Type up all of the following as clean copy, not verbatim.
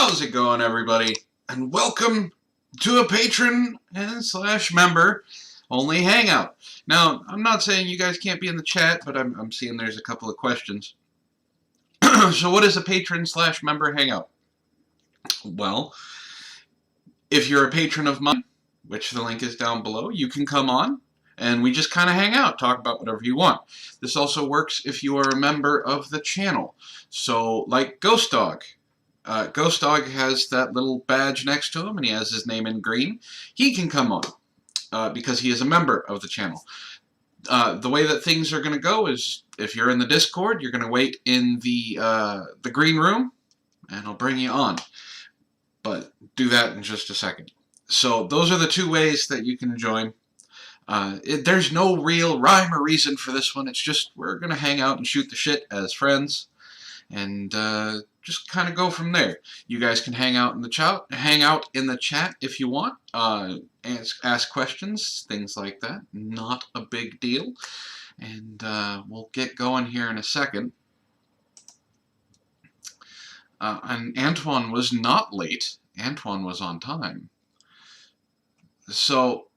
How's it going, everybody? And welcome to a patron and slash member only hangout. Now, I'm not saying you guys can't be in the chat, but I'm seeing there's a couple of questions. So what is a patron slash member hangout? Well, if you're a patron of mine, which the link is down below, you can come on and we just kind of hang out, talk about whatever you want. This also works if you are a member of the channel. So, like Ghost Dog. Ghost Dog has that little badge next to him, and he has his name in green. He can come on because he is a member of the channel. The way that things are going to go is, if you're in the Discord, you're going to wait in the green room, and I'll bring you on. But do that in just a second. So those are the two ways that you can join. There's no real rhyme or reason for this one. It's just we're going to hang out and shoot the shit as friends, and just kind of go from there. You guys can hang out in the chat if you want. Ask questions, things like that. Not a big deal. And we'll get going here in a second. And Antoine was not late. Antoine was on time. So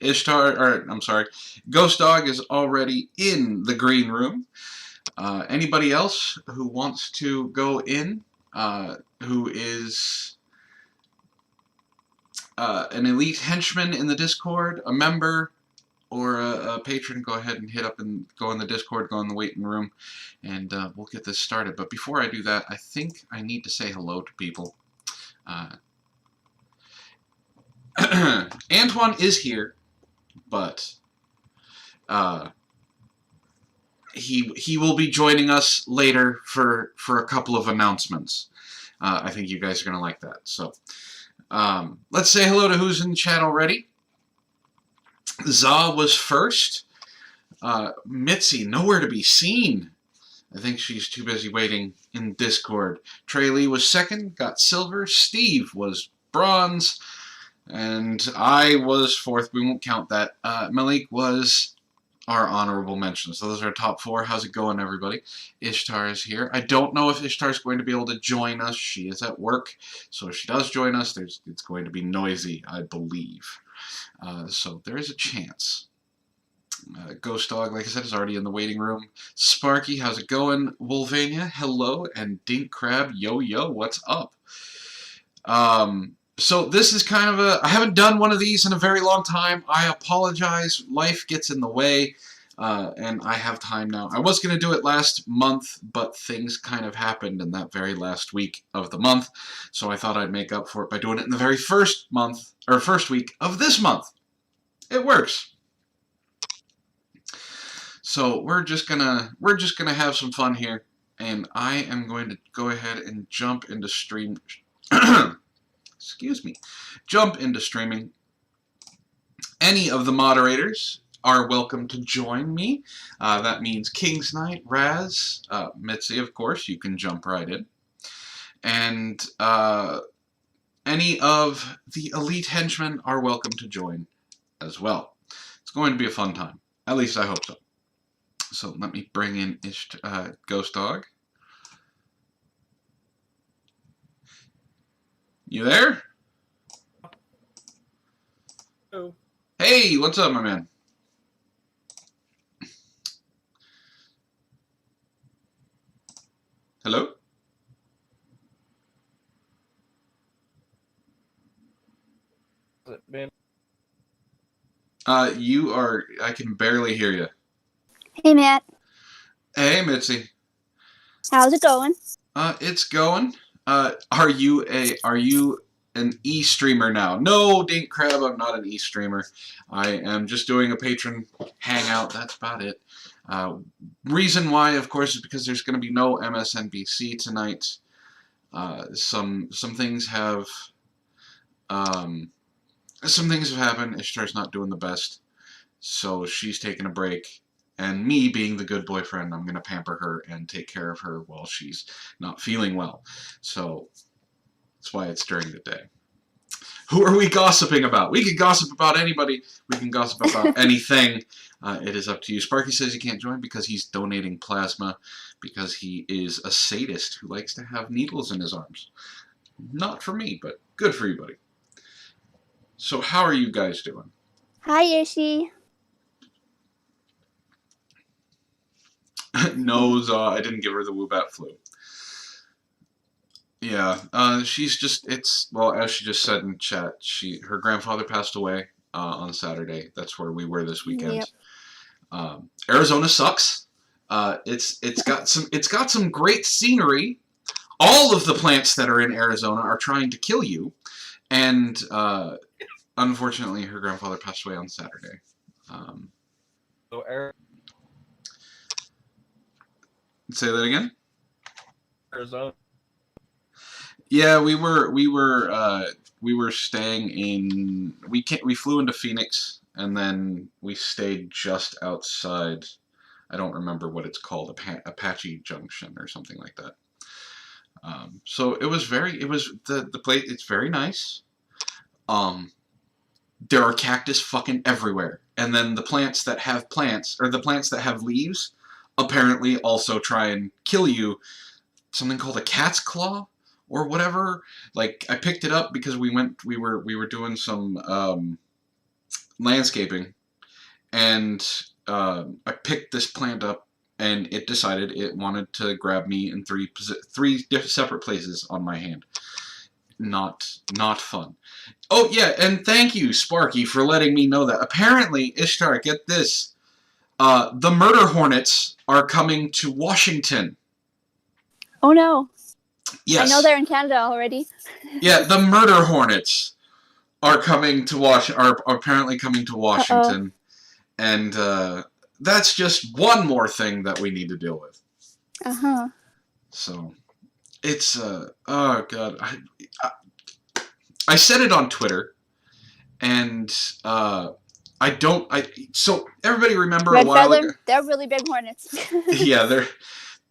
Ghost Dog is already in the green room. Anybody else who wants to go in, who is an elite henchman in the Discord, a member, or a patron, go ahead and hit up and go in the Discord, go in the waiting room, and we'll get this started. But before I do that, I think I need to say hello to people. Antoine is here, but he will be joining us later for a couple of announcements. I think you guys are going to like that. So let's say hello to who's in the chat already. Za was first. Mitzi, nowhere to be seen. I think she's too busy waiting in Discord. Trey Lee was second, got silver. Steve was bronze. And I was fourth. We won't count that. Malik was our honorable mention. So those are our top four. How's it going, everybody? Ishtar is here. I don't know if Ishtar is going to be able to join us. She is at work. So if she does join us, it's going to be noisy, I believe. So there is a chance. Ghost Dog, like I said, is already in the waiting room. Sparky, how's it going? Wolvania, hello. And Dink Crab, yo, what's up? So this is kind of I haven't done one of these in a very long time. I apologize. Life gets in the way, and I have time now. I was going to do it last month, but things kind of happened in that very last week of the month, so I thought I'd make up for it by doing it in the very first week of this month. It works. So we're just gonna have some fun here, and I am going to go ahead and jump into stream. Excuse me. Jump into streaming. Any of the moderators are welcome to join me. That means King's Knight, Raz, Mitzi, of course, you can jump right in. And any of the elite henchmen are welcome to join as well. It's going to be a fun time. At least I hope so. So let me bring in Ghost Dog. You there? Hello. Hey, what's up, my man? Hello? Has it been? I can barely hear you. Hey, Matt. Hey, Mitzi. How's it going? It's going. Are you an e-streamer now? No, Dink Crab, I'm not an e-streamer. I am just doing a patron hangout. That's about it. Reason why, of course, is because there's going to be no MSNBC tonight. Some things have happened. Ishtar's not doing the best, so she's taking a break. And me, being the good boyfriend, I'm going to pamper her and take care of her while she's not feeling well. So that's why it's during the day. Who are we gossiping about? We can gossip about anybody. We can gossip about anything. It is up to you. Sparky says he can't join because he's donating plasma, because he is a sadist who likes to have needles in his arms. Not for me, but good for you, buddy. So how are you guys doing? Hi, Ishi. Knows I didn't give her the Woobat flu. Yeah, she's just, well, as she just said in chat, her grandfather passed away on Saturday. That's where we were this weekend. Yep. Arizona sucks. It's got some great scenery. All of the plants that are in Arizona are trying to kill you, and unfortunately, her grandfather passed away on Saturday. So Arizona. Say that again. Yeah, we were staying in. We flew into Phoenix, and then we stayed just outside. I don't remember what it's called, Apache Junction or something like that. So it was the place. It's very nice. There are cactus fucking everywhere, and then the plants that have plants, or the plants that have leaves, apparently also try and kill you. Something called a cat's claw or whatever. Like, I picked it up because we were doing some landscaping, and I picked this plant up, and it decided it wanted to grab me in three separate places on my hand. Not fun. Oh yeah, and thank you, Sparky, for letting me know that. Apparently, Ishtar, get this. The murder hornets are coming to Washington. Oh no. Yes. I know they're in Canada already. Yeah, the murder hornets are coming to are apparently coming to Washington. And that's just one more thing that we need to deal with. Uh-huh. So it's oh god, I said it on Twitter, and so everybody remember Red a while feather, ago. they're really big hornets. Yeah, they're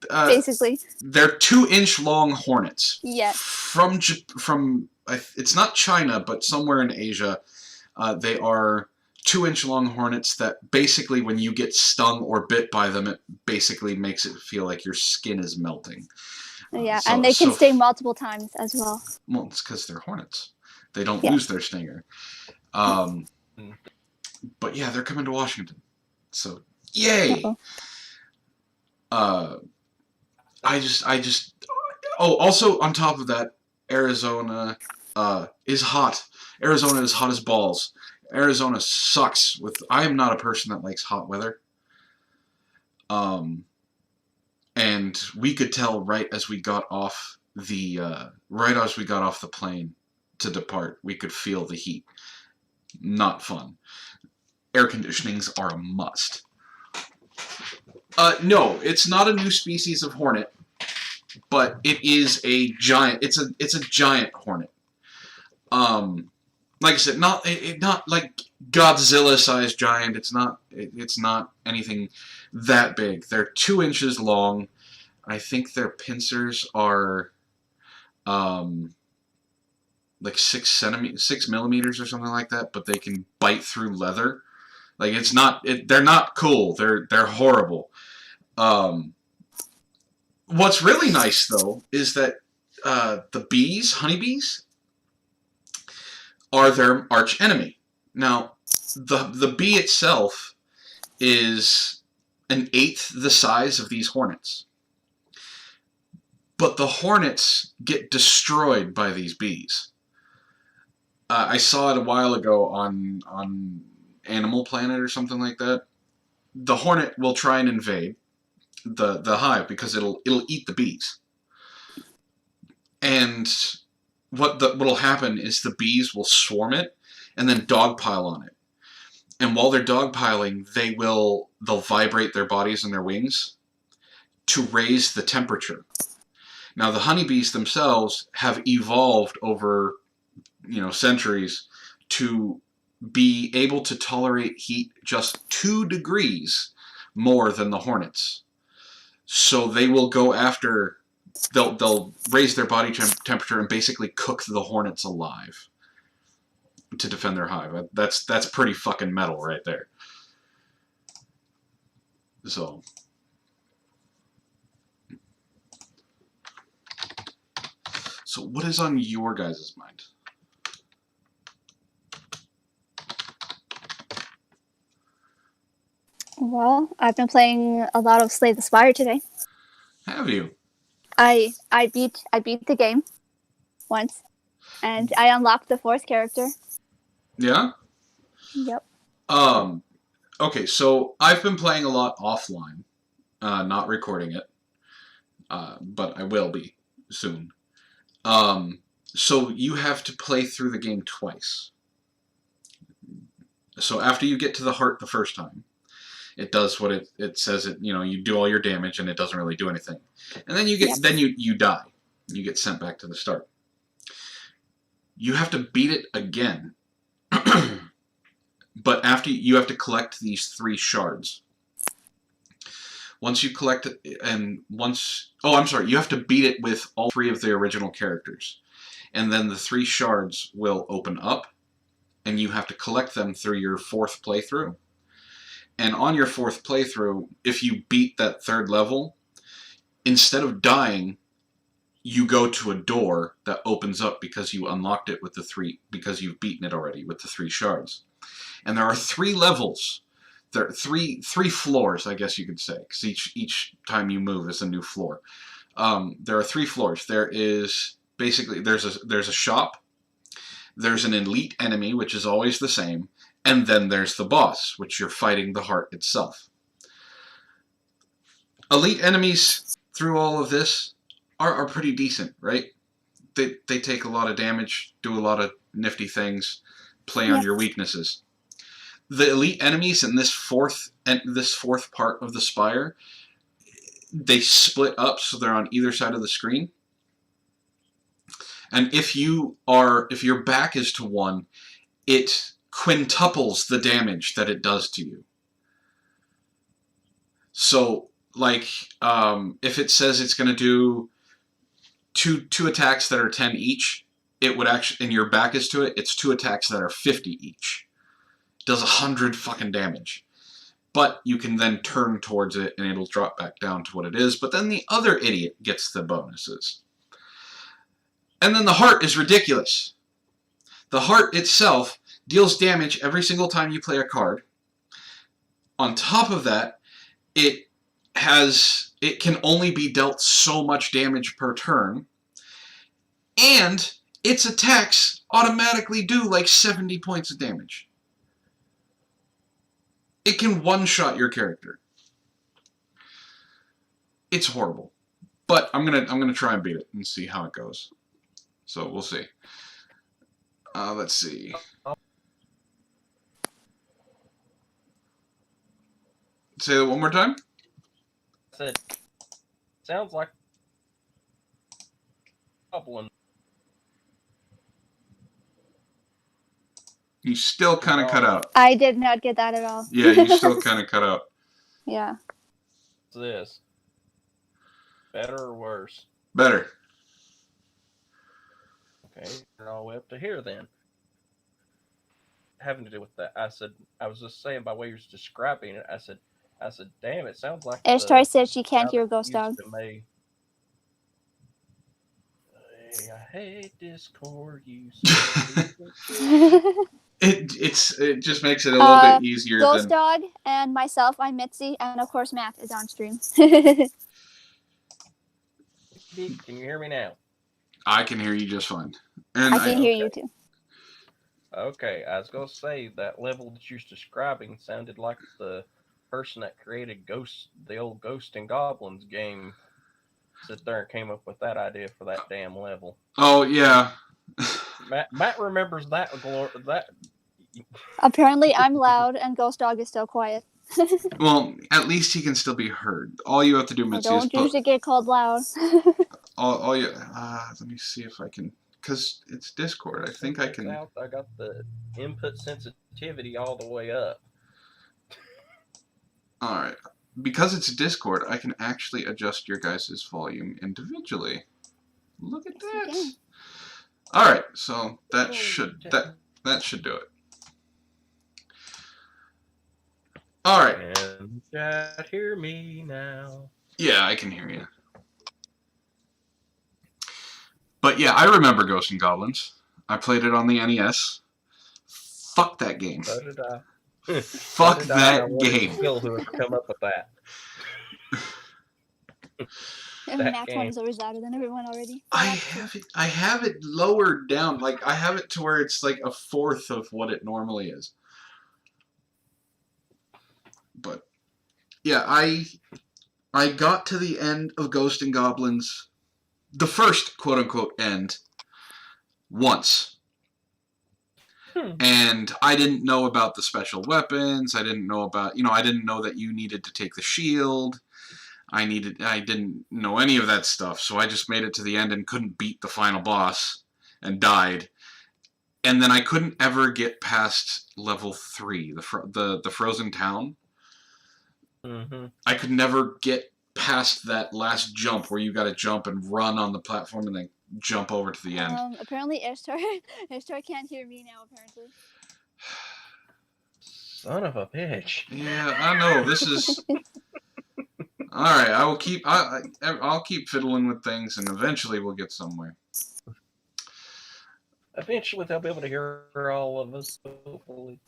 basically. They're 2-inch long hornets. Yes. From it's not China, but somewhere in Asia. They are 2-inch long hornets that basically, when you get stung or bit by them, it basically makes it feel like your skin is melting. Yeah, and they can sting multiple times as well. Well, it's because they're hornets. They don't lose their stinger. But yeah, they're coming to Washington. So, yay! I just. Oh, also on top of that, Arizona is hot. Arizona is hot as balls. Arizona sucks. I am not a person that likes hot weather. And we could tell right as we got off the plane to depart, we could feel the heat. Not fun. Air conditionings are a must. No, it's not a new species of hornet, but it is a giant. It's a giant hornet. Like I said, not like Godzilla-sized giant. It's not anything that big. They're 2 inches long. I think their pincers are like 6 millimeters or something like that, but they can bite through leather. Like, they're not cool. They're horrible. What's really nice though is that the honeybees, are their arch enemy. Now, the bee itself is 1/8 the size of these hornets. But the hornets get destroyed by these bees. I saw it a while ago on Animal Planet or something like that. The hornet will try and invade the hive because it'll eat the bees. And what'll happen is the bees will swarm it and then dogpile on it. And while they're dogpiling, they'll vibrate their bodies and their wings to raise the temperature. Now, the honeybees themselves have evolved over, centuries to be able to tolerate heat just 2 degrees more than the hornets. So they will go after. They'll raise their body temperature and basically cook the hornets alive to defend their hive. That's pretty fucking metal right there. So what is on your guys' mind? Well, I've been playing a lot of Slay the Spire today. Have you? I beat the game once, and I unlocked the 4th character. Yeah? Yep. Okay, so I've been playing a lot offline, not recording it, but I will be soon. So you have to play through the game twice. So after you get to the heart the first time, it does what it says it, you do all your damage and it doesn't really do anything. And then you die. You get sent back to the start. You have to beat it again. But after you have to collect these 3 shards. Once you collect it, you have to beat it with all 3 of the original characters. And then the 3 shards will open up, and you have to collect them through your 4th playthrough. And on your 4th playthrough, if you beat that 3rd level, instead of dying, you go to a door that opens up because you unlocked it with the 3, because you've beaten it already with the 3 shards. And there are 3 levels. There are three floors, I guess you could say, because each time you move is a new floor. There are 3 floors. There is basically there's a shop. There's an elite enemy, which is always the same, and then there's the boss, which you're fighting the heart itself. Elite enemies through all of this are pretty decent, right? They take a lot of damage, do a lot of nifty things, play on your weaknesses. The elite enemies in this fourth part of the spire, they split up so they're on either side of the screen. And if your back is to one, it quintuples the damage that it does to you. So, like, if it says it's going to do two attacks that are 10 each, it would actually, and your back is to it, it's 2 attacks that are 50 each. It does 100 fucking damage. But you can then turn towards it and it'll drop back down to what it is. But then the other idiot gets the bonuses. And then the heart is ridiculous. The heart itself deals damage every single time you play a card. On top of that, it can only be dealt so much damage per turn. And its attacks automatically do like 70 points of damage. It can one-shot your character. It's horrible. But I'm gonna try and beat it and see how it goes. So we'll see. Let's see. Say that one more time. Said, sounds like a goblin. You still kind of cut out. I did not get that at all. Yeah, you still kind of cut out. Yeah. What's this? Better or worse? Better. Okay, you're all the way up to here then. Having to do with that, I was just saying by way you're describing it, I said, damn, it sounds like Ishtar said she can't hear Ghost Dog. I hate Discord. It just makes it a little bit easier. Ghost Dog and myself, I'm Mitzi, and of course Matt is on stream. Can you hear me now? I can hear you just fine. And I can hear you too. Okay, I was gonna say that level that you're describing sounded like the person that created the old Ghost and Goblins game, sit there and came up with that idea for that damn level. Oh yeah. Matt remembers that. Apparently, I'm loud and Ghost Dog is still quiet. Well, at least he can still be heard. All you have to do, Mitzi, I don't usually get called loud. all you. Let me see if I can, because it's Discord. I think I can. I got the input sensitivity all the way up. All right, because it's Discord, I can actually adjust your guys' volume individually. Look at that. Okay. All right, so that should do it. All right. And chat, hear me now. Yeah, I can hear you. But yeah, I remember Ghosts and Goblins. I played it on the NES. Fuck that game. So did I. Fuck So did I, and I that wanted to game. kill whoever come up with that. Max game. one is always louder than everyone already. I have it lowered down. Like, I have it to where it's like a fourth of what it normally is. But yeah, I got to the end of Ghost and Goblins, the first quote unquote end, once. And I didn't know about the special weapons. I didn't know about, I didn't know that you needed to take the shield. I didn't know any of that stuff, so I just made it to the end and couldn't beat the final boss and died. And then I couldn't ever get past level 3, the frozen town. Mm-hmm. I could never get past that last jump where you got to jump and run on the platform and then jump over to the end. Apparently Ishtar can't hear me now, apparently. Son of a bitch. Yeah, I know. This is... Alright, I will keep... I'll keep fiddling with things, and eventually we'll get somewhere. Eventually they'll be able to hear all of us, hopefully.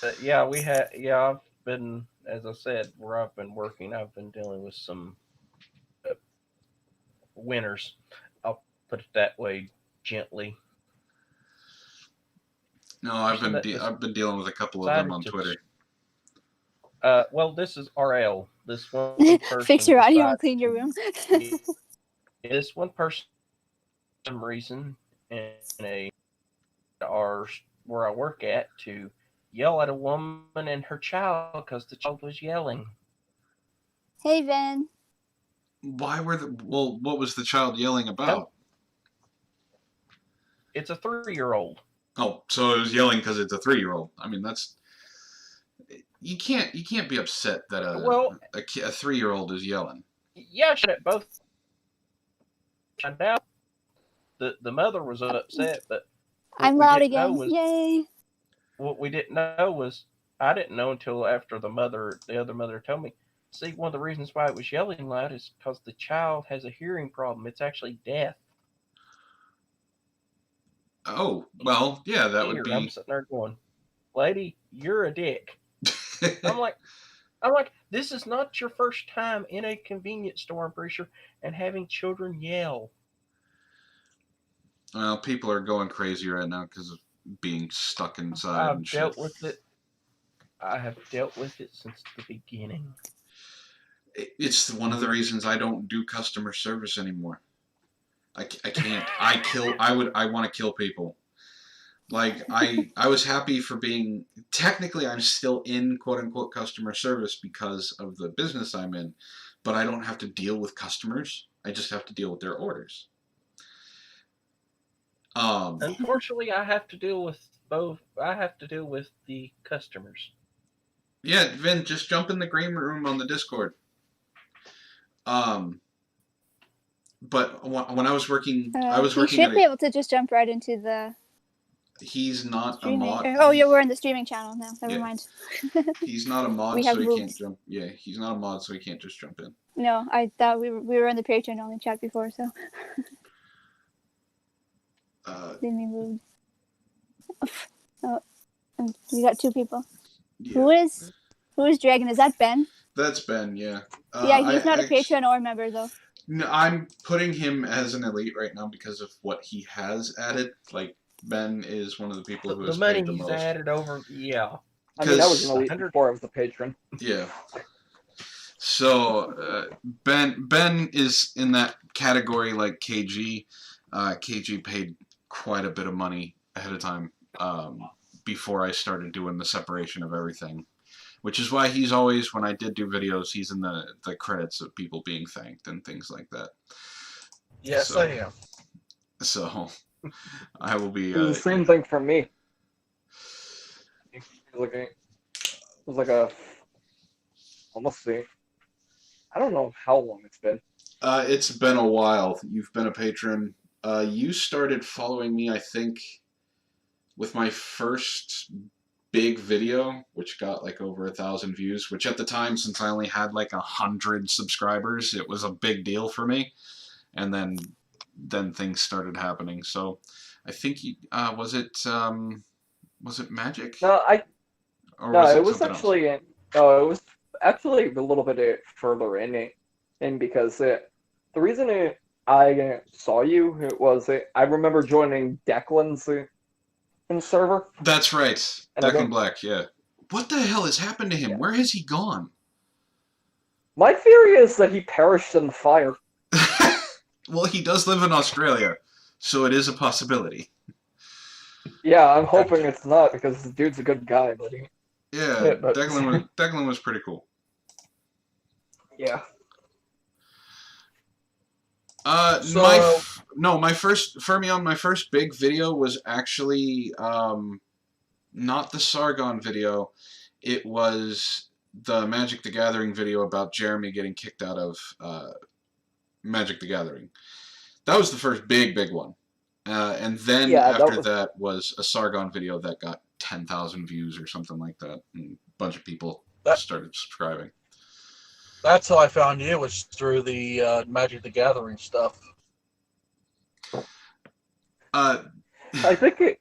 But yeah, I've been, as I said, where I've been working, I've been dealing with some winners. I'll put it that way, gently. No, I've been dealing with a couple of them on Twitter. Well, this is RL. This one person fix your audio and clean your room. This one person, for some reason, in where I work at, to yell at a woman and her child because the child was yelling. Hey, Vin. What was the child yelling about? It's a 3-year-old. Oh, so it was yelling because it's a 3-year-old. I mean, that's... You can't be upset that a 3-year-old is yelling. Yeah, both. Now, the mother was upset, but I'm loud again. Yay! What we didn't know was, I didn't know until after the other mother told me. See, one of the reasons why it was yelling loud is because the child has a hearing problem. It's actually deaf. Oh, well, yeah, that would be... I'm sitting there going, lady, you're a dick. I'm like, this is not your first time in a convenience store, I'm pretty sure, and having children yell. Well, people are going crazy right now because of being stuck inside and shit. I have dealt with it since the beginning. It's one of the reasons I don't do customer service anymore. I can't. I want to kill people. Like, I was happy for being... Technically, I'm still in quote-unquote customer service because of the business I'm in, but I don't have to deal with customers. I just have to deal with their orders. Unfortunately, I have to deal with both. I have to deal with the customers. Yeah, Vin, just jump in the green room on the Discord. But when I was working... You should be able to just jump right into the... He's not streaming. a mod. Oh, we're in the streaming channel now. Never mind. He's not a mod, so he can't jump. Yeah, he's not a mod, so he can't just jump in. No, I thought we were in the Patreon only chat before, so. Didn't be moved. Oh, we got 2 people. Yeah. Who is Dragon? Is that Ben? That's Ben. Yeah. Yeah, he's not a Patreon or member though. No, I'm putting him as an elite right now because of what he has added. Like, Ben is one of the people who has paid the most. The money he's added over, yeah. I mean, that was an elite before I was a patron. Yeah. So, Ben is in that category like KG. KG paid quite a bit of money ahead of time before I started doing the separation of everything. Which is why he's always, when I did do videos, he's in the credits of people being thanked and things like that. Yes, I am. So... I will be... the same thing for me. It was like a... Almost see. I don't know how long it's been. It's been a while. You've been a patron. You started following me, I think, with my first big video, which got like over 1,000 views, which at the time, since I only had like 100 subscribers, it was a big deal for me. And then then things started happening. So I think was it magic No, or no, was it it was something else? actually no, it was actually a little bit further in because the reason I saw you it was I remember joining Declan's in server, That's right, and I Declan think Black. Yeah. What the hell has happened to him? yeah. Where has he gone? My theory is that he perished in the fire. Well, he does live in Australia, so it is a possibility. Yeah, I'm hoping it's not because the dude's a good guy, but Yeah, but Declan was pretty cool. yeah. So, My first Fermion, my first big video was actually not the Sargon video. It was the Magic the Gathering video about Jeremy getting kicked out of Magic the Gathering. That was the first big one. And then Yeah, after that was a Sargon video that got 10,000 views or something like that. And a bunch of people started subscribing. that's how I found you, was through the Magic the Gathering stuff. Uh, I think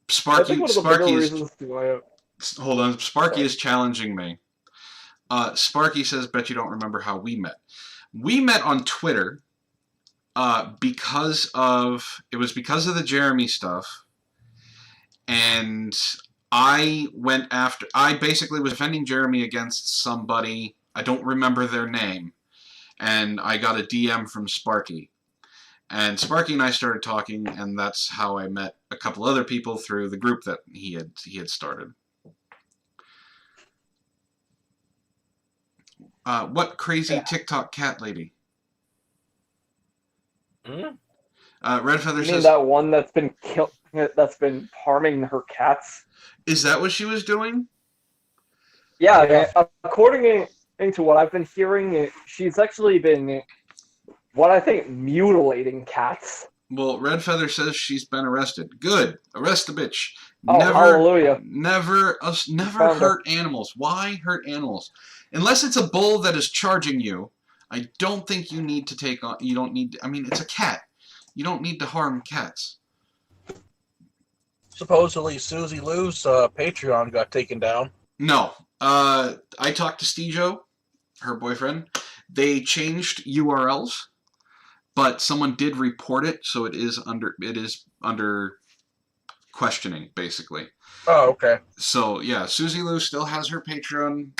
Sparky one of the bigger is reasons why. hold on. Sparky Sorry. is challenging me. Sparky says, "Bet you don't remember how we met." We met on Twitter because of the Jeremy stuff, and I basically was defending Jeremy against somebody. I don't remember their name, and I got a DM from Sparky. And Sparky and I started talking, and that's how I met a couple other people through the group that he had started. What crazy TikTok cat lady? Hmm? Red Feather You mean says, that one that's been harming her cats? "Is that what she was doing?" Yeah, according to what I've been hearing, she's actually been what I think mutilating cats. Well, Red Feather says she's been arrested. Good, arrest the bitch. Oh, hallelujah! Never hurt animals. Why hurt animals? Unless it's a bull that is charging you, I don't think you need to take on. You don't need. I mean, it's a cat. You don't need to harm cats. Supposedly, Susie Lou's Patreon got taken down. No. I talked to Stejo, her boyfriend. They changed URLs, but someone did report it, so it is under questioning, basically. Oh, okay. So yeah, Susie Lou still has her Patreon.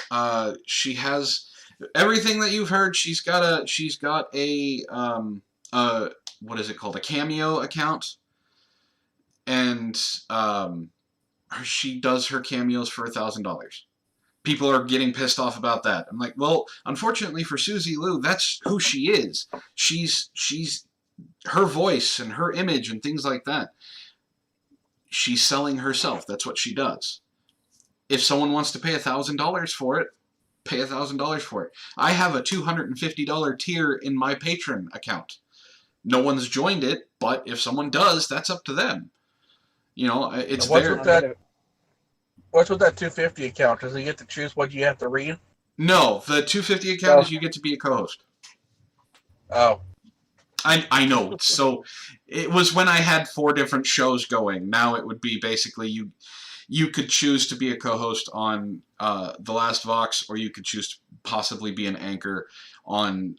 She has everything that you've heard. She's got a what is it called? A Cameo account, and she does her cameos for $1,000. People are getting pissed off about that. I'm like, well, unfortunately for Susie Lou, that's who she is. She's her voice and her image and things like that. She's selling herself. That's what she does. If someone wants to pay $1,000 for it, pay $1,000 for it. I have a $250 tier in my Patreon account. No one's joined it, but if someone does, that's up to them. You know, it's there. What's with that 250 account? Does he get to choose what you have to read? No, the 250 account is you get to be a co-host. Oh. I know. So it was when I had 4 different shows going. Now it would be basically you could choose to be a co-host on The Last Vox, or you could choose to possibly be an anchor on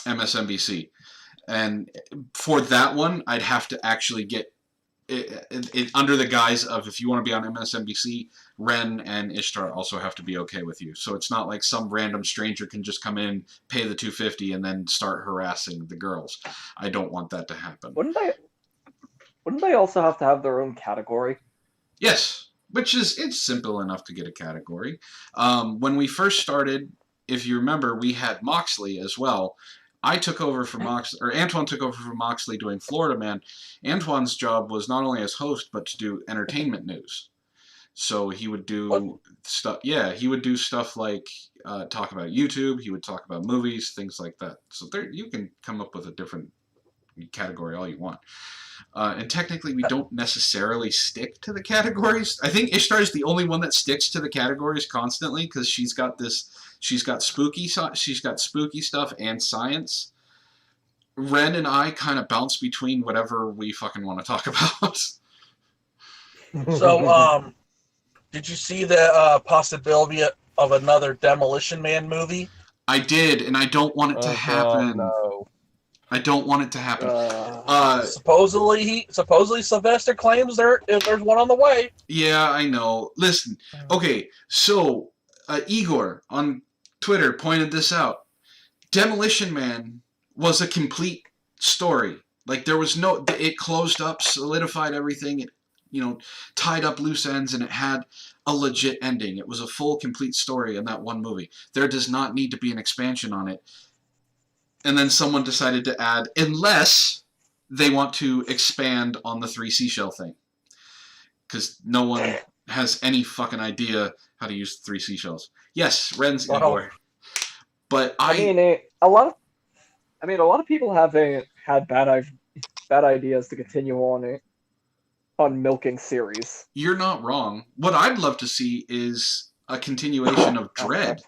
MSNBC. And for that one, I'd have to actually get it under the guise of, if you want to be on MSNBC, Wren and Ishtar also have to be okay with you. So it's not like some random stranger can just come in, pay the $250, and then start harassing the girls. I don't want that to happen. Wouldn't they also have to have their own category? Yes, it's simple enough to get a category. When we first started, if you remember, we had Moxley as well. I took over for Moxley, or Antoine took over for Moxley doing Florida Man. Antoine's job was not only as host, but to do entertainment news. So he would do stuff. Yeah, he would do stuff like talk about YouTube. He would talk about movies, things like that. So there, you can come up with a different category all you want. And technically, we don't necessarily stick to the categories. I think Ishtar is the only one that sticks to the categories constantly because she's got spooky stuff and science. Wren and I kind of bounce between whatever we fucking want to talk about. So, did you see the possibility of another Demolition Man movie? I did, and I don't want it to happen. No. I don't want it to happen. Supposedly Sylvester claims there's one on the way. Yeah, I know. Listen, okay, so Igor on Twitter pointed this out. Demolition Man was a complete story. Like there was it closed up, solidified everything. It, tied up loose ends, and it had a legit ending. It was a full, complete story in that one movie. There does not need to be an expansion on it. And then someone decided to add, unless they want to expand on the 3 seashell thing. Because no one has any fucking idea how to use 3 seashells. Yes, Wren's Igor. But a lot of people have had bad ideas to continue on milking series. You're not wrong. What I'd love to see is a continuation of Dread.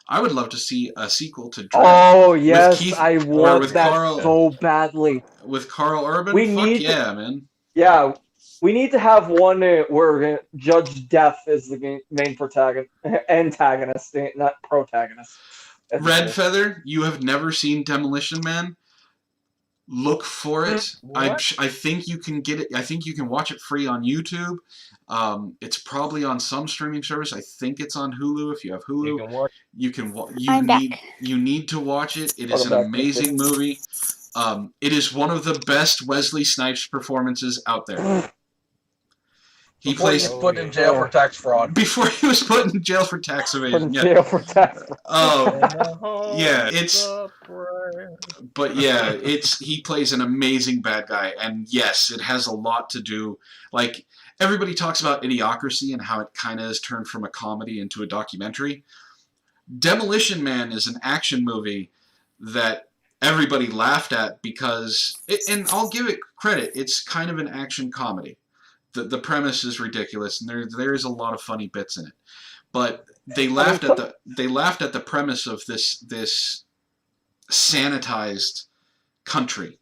I would love to see a sequel to Dread. Oh yes, I want that so badly. With Carl Urban? Man. Yeah, we need to have one where Judge Death is the main antagonist, not protagonist. Red Feather, you have never seen Demolition Man? Look for it. I think you can get it. I think you can watch it free on YouTube. It's probably on some streaming service. I think it's on Hulu. If you have Hulu, you need to watch it. It is an amazing movie. It is one of the best Wesley Snipes performances out there. Before he was put in jail for tax fraud. Before he was put in jail for tax evasion. Jail for tax fraud. Oh, yeah, But yeah, he plays an amazing bad guy, and yes, it has a lot to do. Like everybody talks about Idiocracy and how it kind of has turned from a comedy into a documentary. Demolition Man is an action movie that everybody laughed at because, and I'll give it credit, it's kind of an action comedy. The premise is ridiculous, and there is a lot of funny bits in it. But they laughed at the premise of this sanitized country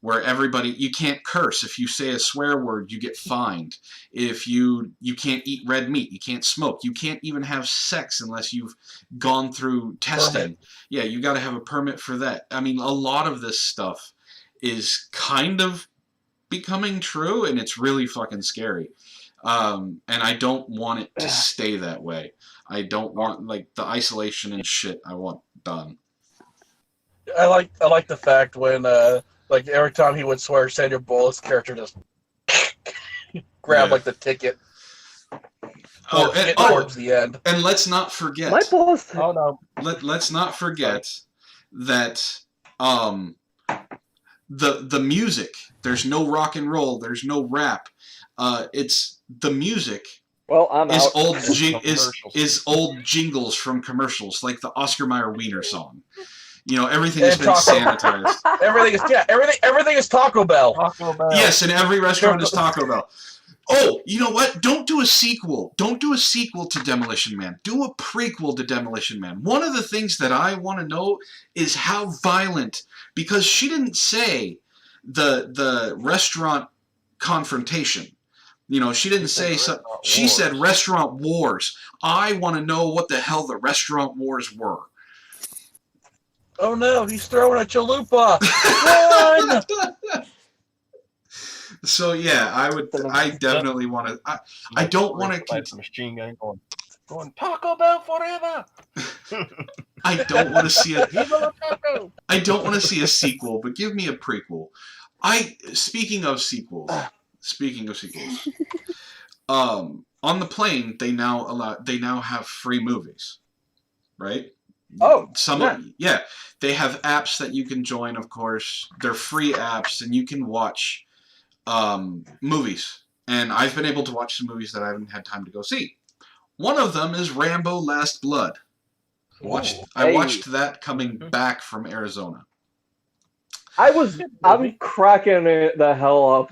where you can't curse. If you say a swear word, you get fined. If you can't eat red meat, you can't smoke, you can't even have sex unless you've gone through testing. Permit. Yeah, you got to have a permit for that. I mean, a lot of this stuff is kind of becoming true, and it's really fucking scary. And I don't want it to stay that way. I don't want the isolation and shit. I want done. I like the fact when every time he would swear, Sandra Bullock's character just grab the ticket. Towards the end. And let's not forget. My boss. Oh no. Let's not forget that the music. There's no rock and roll. There's no rap. It's the music. Well, I'm is out. is old jingles from commercials, like the Oscar Mayer Wiener song. Everything has been sanitized. Everything is Taco Bell. Taco Bell. Yes, and every restaurant is Taco Bell. Oh, you know what? Don't do a sequel. Don't do a sequel to Demolition Man. Do a prequel to Demolition Man. One of the things that I want to know is how violent, because she didn't say the restaurant confrontation. She didn't say so. She said restaurant wars. I want to know what the hell the restaurant wars were. Oh no, he's throwing a chalupa. Run! So yeah, I definitely want to. I don't want to. Machine gun going Taco Bell forever. I don't want to see I don't want to see a sequel, but give me a prequel. Speaking of sequels. On the plane, they now have free movies, right? Oh, they have apps that you can join. Of course, they're free apps, and you can watch movies. And I've been able to watch some movies that I haven't had time to go see. One of them is Rambo: Last Blood. I watched that coming back from Arizona. I'm cracking it the hell up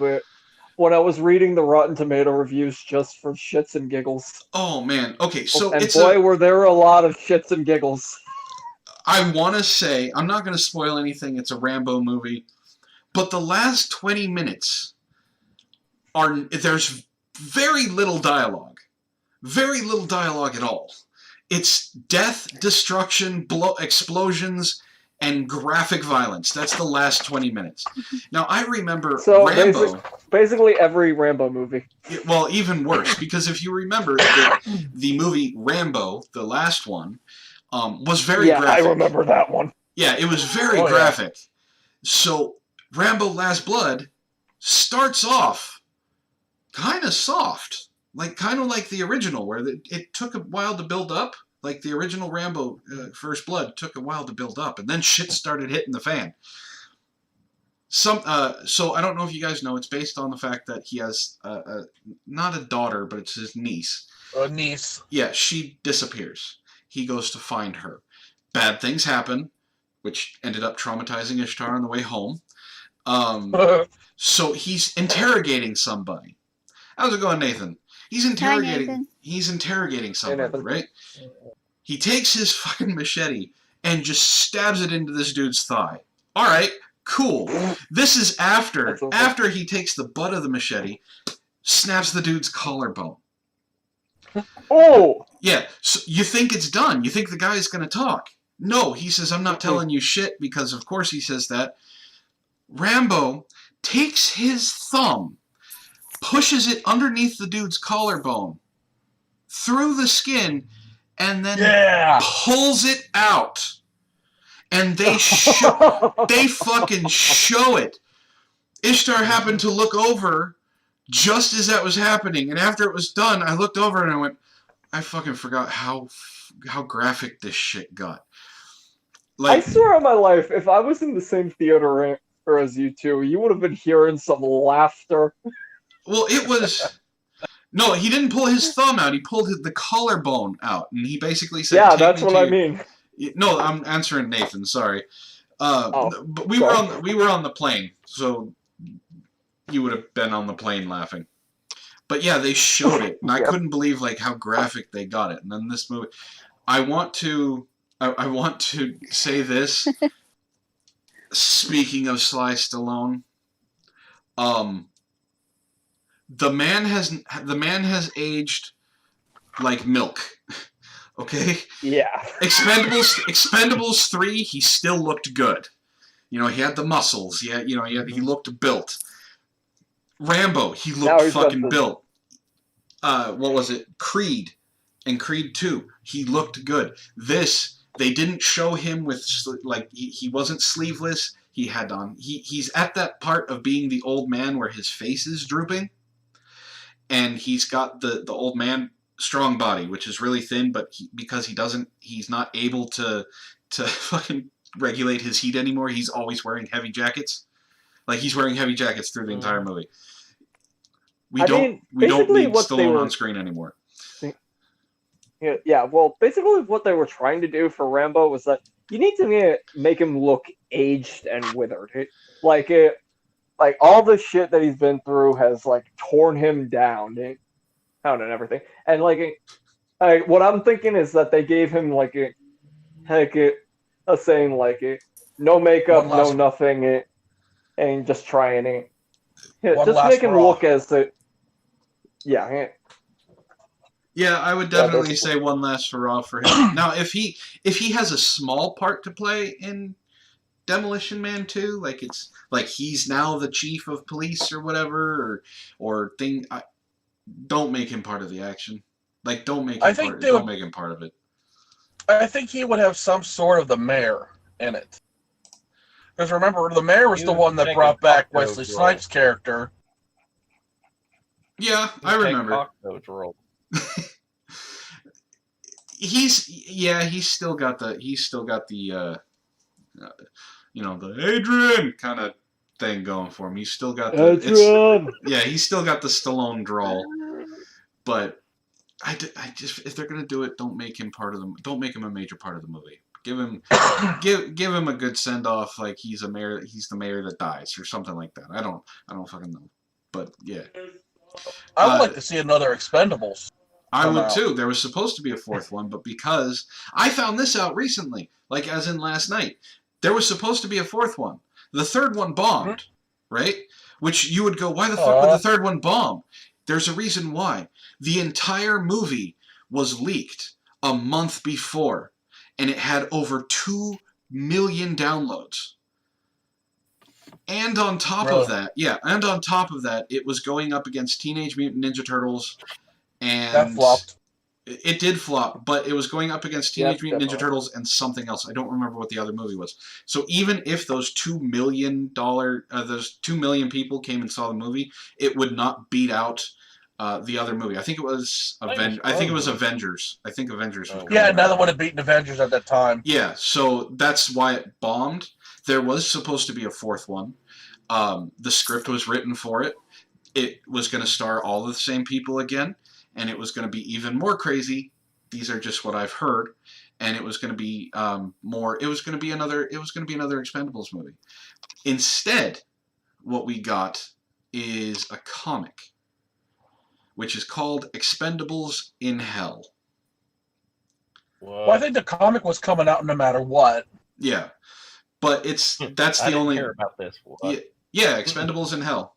when I was reading the Rotten Tomato reviews just for shits and giggles. Oh man. Okay, so And it's boy, were there a lot of shits and giggles. I want to say, I'm not going to spoil anything. It's a Rambo movie, but the last 20 minutes there's very little dialogue. Very little dialogue at all. It's death, destruction, explosions, and graphic violence. That's the last 20 minutes. Now, I remember Rambo. Basically every Rambo movie. Well, even worse, because if you remember, the movie Rambo, the last one, was very graphic. I remember that one. Yeah, it was very graphic. Yeah. So, Rambo Last Blood starts off kind of soft. Kind of like the original, where it took a while to build up. Like the original Rambo First Blood took a while to build up, and then shit started hitting the fan. So I don't know if you guys know, it's based on the fact that he has not a daughter, but it's his niece. A niece. Yeah, she disappears. He goes to find her. Bad things happen, which ended up traumatizing Ishtar on the way home. So he's interrogating somebody. How's it going, Nathan? He's interrogating somebody, right? He takes his fucking machete and just stabs it into this dude's thigh. All right, cool. This is after he takes the butt of the machete, snaps the dude's collarbone. Oh! Yeah, so you think it's done. You think the guy's going to talk. No, he says, I'm not telling you shit, because of course he says that. Rambo takes his thumb, pushes it underneath the dude's collarbone, through the skin, and then pulls it out. And they fucking show it. Ishtar happened to look over just as that was happening, and after it was done, I looked over and I went, I fucking forgot how graphic this shit got. I swear on my life, if I was in the same theater as you two, you would have been hearing some laughter. Well, it was... No, he didn't pull his thumb out. He pulled the collarbone out, and he basically said, "Yeah, that's what I mean." No, I'm answering Nathan. Sorry, but we were on the plane, so you would have been on the plane laughing. But yeah, they showed it, and I couldn't believe how graphic they got it. And then this movie, I want to say this. Speaking of Sly Stallone, the man has aged like milk. Okay? Yeah. Expendables 3, he still looked good. You know, he had the muscles. He looked built. Rambo, he looked fucking built. What was it? Creed and Creed 2, he looked good. This, they didn't show him with he wasn't sleeveless. He had on. He's at that part of being the old man where his face is drooping. And he's got the old man strong body, which is really thin, but because he's not able to fucking regulate his heat anymore, he's always wearing heavy jackets. He's wearing heavy jackets through the entire movie. We don't need Stallone on screen anymore. Yeah, well, basically what they were trying to do for Rambo was that you need to make him look aged and withered. All the shit that he's been through has torn him down and everything. And what I'm thinking is that they gave him a saying no makeup, no nothing, and just trying it. Just make him look as the Yeah, I would definitely say one last hurrah for him. Now, if he has a small part to play in Demolition Man 2, it's he's now the chief of police or whatever, or thing. Don't make him part of the action. Don't make him part of it. I think he would have some sort of the mayor in it. Because remember, the mayor was the one that brought back Wesley Snipes' character. Yeah, I remember. He's still got the the Adrian kind of thing going for him. He's still got he's still got the Stallone drawl. But I just, if they're gonna do it, don't make him a major part of the movie, Give him give him a good send off, like he's the mayor that dies or something like that. I don't fucking know, but yeah. I would like to see another Expendables. I would out. too. There was supposed to be a fourth one, but because I found this out recently, like as in last night, there was supposed to be a fourth one. The third one bombed, right? Which you would go, why the fuck would the third one bomb? There's a reason why. The entire movie was leaked a month before, and it had over 2 million downloads. And on top of that, it was going up against Teenage Mutant Ninja Turtles, and That flopped. It did flop, but it was going up against Teenage Mutant Ninja Turtles and something else. I don't remember what the other movie was. So even if those $2 million, those 2 million people came and saw the movie, it would not beat out the other movie. I think it was Avengers. I think Avengers was Yeah, another would have beaten Avengers at that time. Yeah, so that's why it bombed. There was supposed to be a fourth one. The script was written for it. It was going to star all of the same people again. And it was going to be even more crazy. These are just what I've heard, and it was going to be more. It was going to be another. It was going to be another Expendables movie. Instead, what we got is a comic, which is called Expendables in Hell. Well, I think the comic was coming out no matter what. Yeah, but that's the only. I didn't hear about this. Yeah, Expendables in Hell.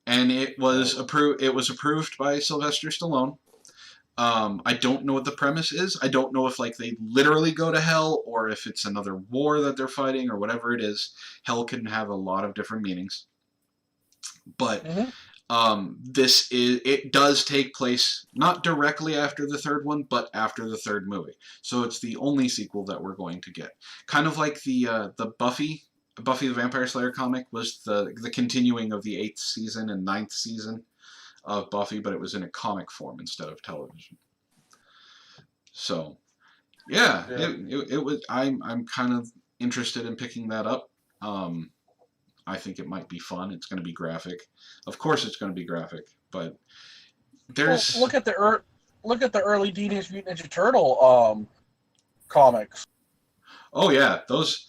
And it was approved. It was approved by Sylvester Stallone. I don't know what the premise is. I don't know if like they literally go to hell or if it's another war that they're fighting or whatever it is. Hell can have a lot of different meanings. But it does take place not directly after the third one, but after the third movie. So it's the only sequel that we're going to get. Kind of like the Buffy the Vampire Slayer comic was the continuing of the 8th season and 9th season of Buffy, but it was in a comic form instead of television. So, yeah. It was. I'm kind of interested in picking that up. I think it might be fun. It's going to be graphic. Of course, it's going to be graphic, but there's look at the early Teenage Mutant Ninja Turtle comics. Oh yeah, those.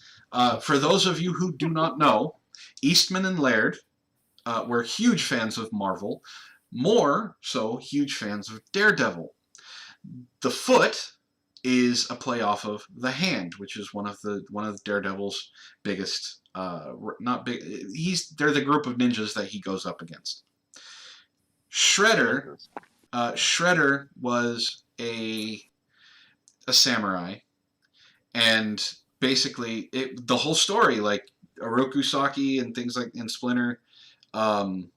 For those of you who do not know, Eastman and Laird were huge fans of Marvel, more so huge fans of Daredevil. The foot is a play off of the hand, which is one of Daredevil's biggest. Not big. They're the group of ninjas that he goes up against. Shredder was a samurai, and basically, the whole story, like Orokusaki and things like in Splinter, Orokusaki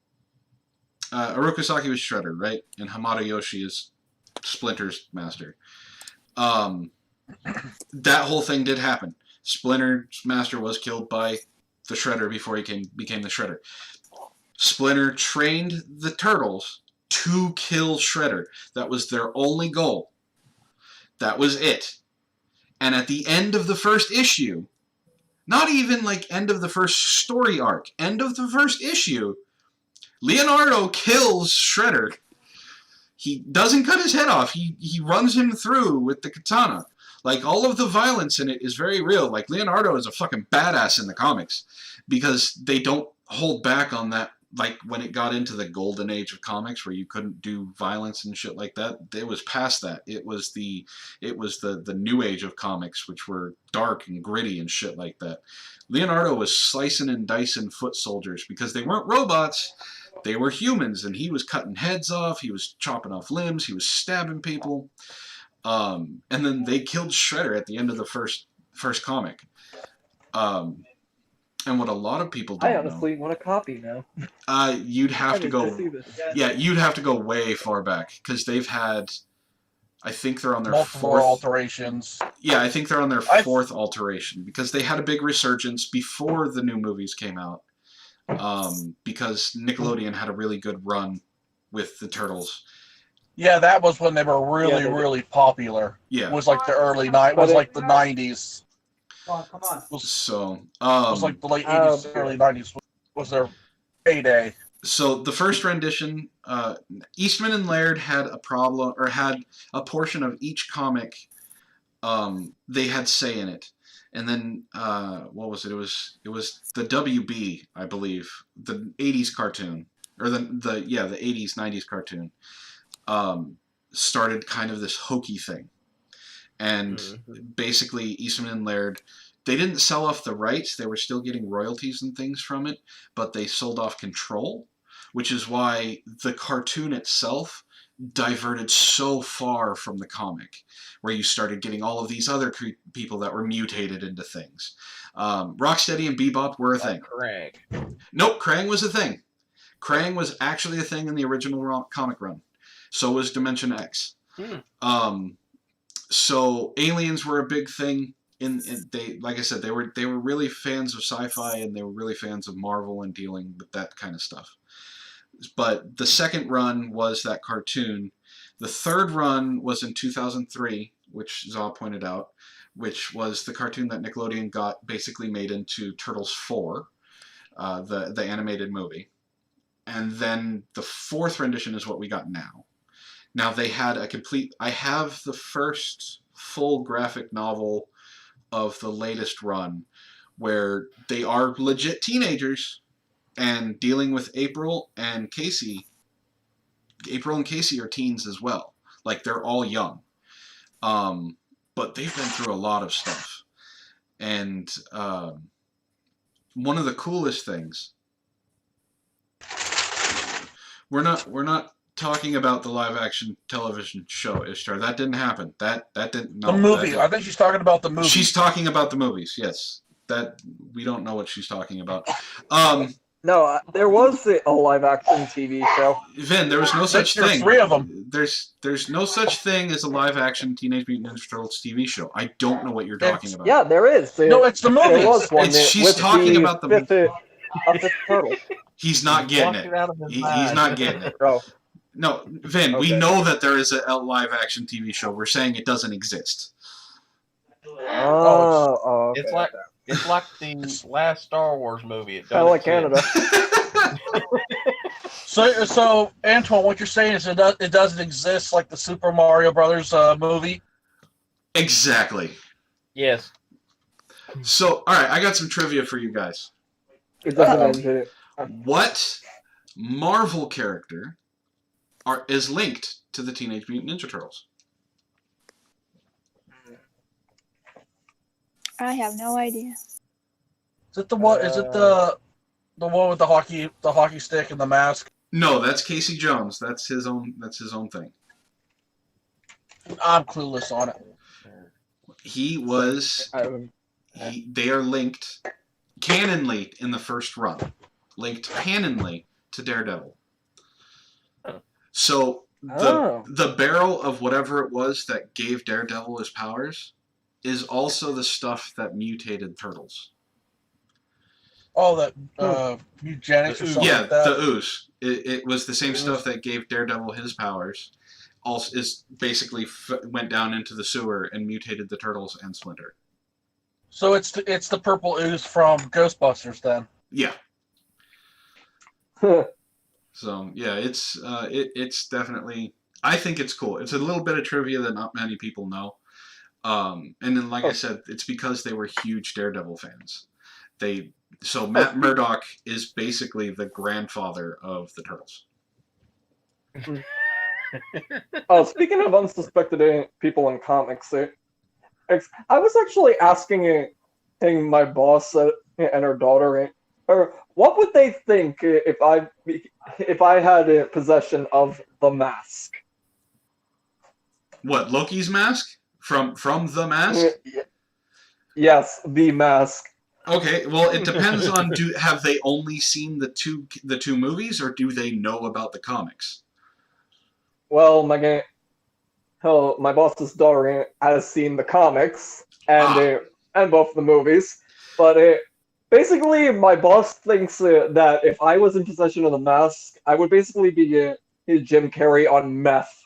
was Shredder, right? And Hamada Yoshi is Splinter's master. That whole thing did happen. Splinter's master was killed by the Shredder before he became the Shredder. Splinter trained the Turtles to kill Shredder. That was their only goal. That was it. And at the end of the first issue, not even like end of the first story arc, end of the first issue, Leonardo kills Shredder. He doesn't cut his head off. He runs him through with the katana. Like, all of the violence in it is very real. Like, Leonardo is a fucking badass in the comics because they don't hold back on that. Like, when it got into the golden age of comics where you couldn't do violence and shit like that, it was past that. It was the new age of comics, which were dark and gritty and shit like that. Leonardo was slicing and dicing foot soldiers because they weren't robots. They were humans, and he was cutting heads off. He was chopping off limbs. He was stabbing people. And then they killed Shredder at the end of the first comic. And what a lot of people don't know. I honestly want a copy now. You'd have to go. see this. Yeah, you'd have to go way far back because they've had. I think they're on their multiple fourth alterations. Yeah, I think they're on their fourth alteration because they had a big resurgence before the new movies came out. Because Nickelodeon had a really good run with the Turtles. Yeah, that was when they were really popular. Yeah, it was like the the 90s. Come on. So, it was like the late 80s, early 90s was their heyday. So the first rendition, Eastman and Laird had a problem, or had a portion of each comic they had say in it. And then what was it? It was the WB, I believe, the '80s cartoon, or the '80s '90s cartoon, started kind of this hokey thing, and basically Eastman and Laird, they didn't sell off the rights; they were still getting royalties and things from it, but they sold off control, which is why the cartoon itself diverted so far from the comic, where you started getting all of these other people that were mutated into things. Rocksteady and Bebop were a thing. Krang. Nope, Krang was a thing. Krang was actually a thing in the original comic run. So was Dimension X. So aliens were a big thing. They, like I said, they were really fans of sci-fi, and they were really fans of Marvel and dealing with that kind of stuff. But the second run was that cartoon. The third run was in 2003, which Zaw pointed out, which was the cartoon that Nickelodeon got basically made into Turtles 4, the animated movie. And then the fourth rendition is what we got now. Now they had a complete... I have the first full graphic novel of the latest run, where they are legit teenagers and dealing with April and Casey. April and Casey are teens as well. Like, they're all young. But they've been through a lot of stuff. And one of the coolest things... We're not talking about the live-action television show, Ishtar. That didn't happen. That didn't... No, the movie. I think she's talking about the movie. She's talking about the movies, yes. That... We don't know what she's talking about. No, there was a live-action TV show. Vin, there was no such There's thing. 3 of them. There's no such thing as a live-action Teenage Mutant Ninja Turtles TV show. I don't know what you're talking about. Yeah, there is. No, it's the movie. There was one. She's talking about the fifth turtle. He's not getting it. He's not getting it. Bro. No, Vin, we know that there is a live-action TV show. We're saying it doesn't exist. Oh, okay. It's like the last Star Wars movie. It Kind of like Canada. So Antoine, what you're saying is it doesn't exist like the Super Mario Brothers movie? Exactly. Yes. So, all right, I got some trivia for you guys. It doesn't end. What Marvel character is linked to the Teenage Mutant Ninja Turtles? I have no idea. Is it the one? Is it the one with the hockey stick and the mask? No, that's Casey Jones. That's his own thing. I'm clueless on it. He was. They are linked canonly in the first run. Linked canonly to Daredevil. So the barrel of whatever it was that gave Daredevil his powers is also the stuff that mutated Turtles. Oh, that eugenics or something Yeah, like that? the ooze. It was the same stuff that gave Daredevil his powers. Also, is basically went down into the sewer and mutated the Turtles and Splinter. So it's the purple ooze from Ghostbusters then. Yeah. So yeah, it's definitely. I think it's cool. It's a little bit of trivia that not many people know. And then, like I said, it's because they were huge Daredevil fans. So Matt Murdock is basically the grandfather of the Turtles. Speaking of unsuspected people in comics, I was actually asking my boss and her daughter, what would they think if I had possession of the mask? What, Loki's mask? From the mask? Yes, the mask. Okay, well, it depends on have they only seen the two movies, or do they know about the comics? Well, my boss's daughter has seen the comics and both the movies, but basically my boss thinks that if I was in possession of the mask, I would basically be Jim Carrey on meth.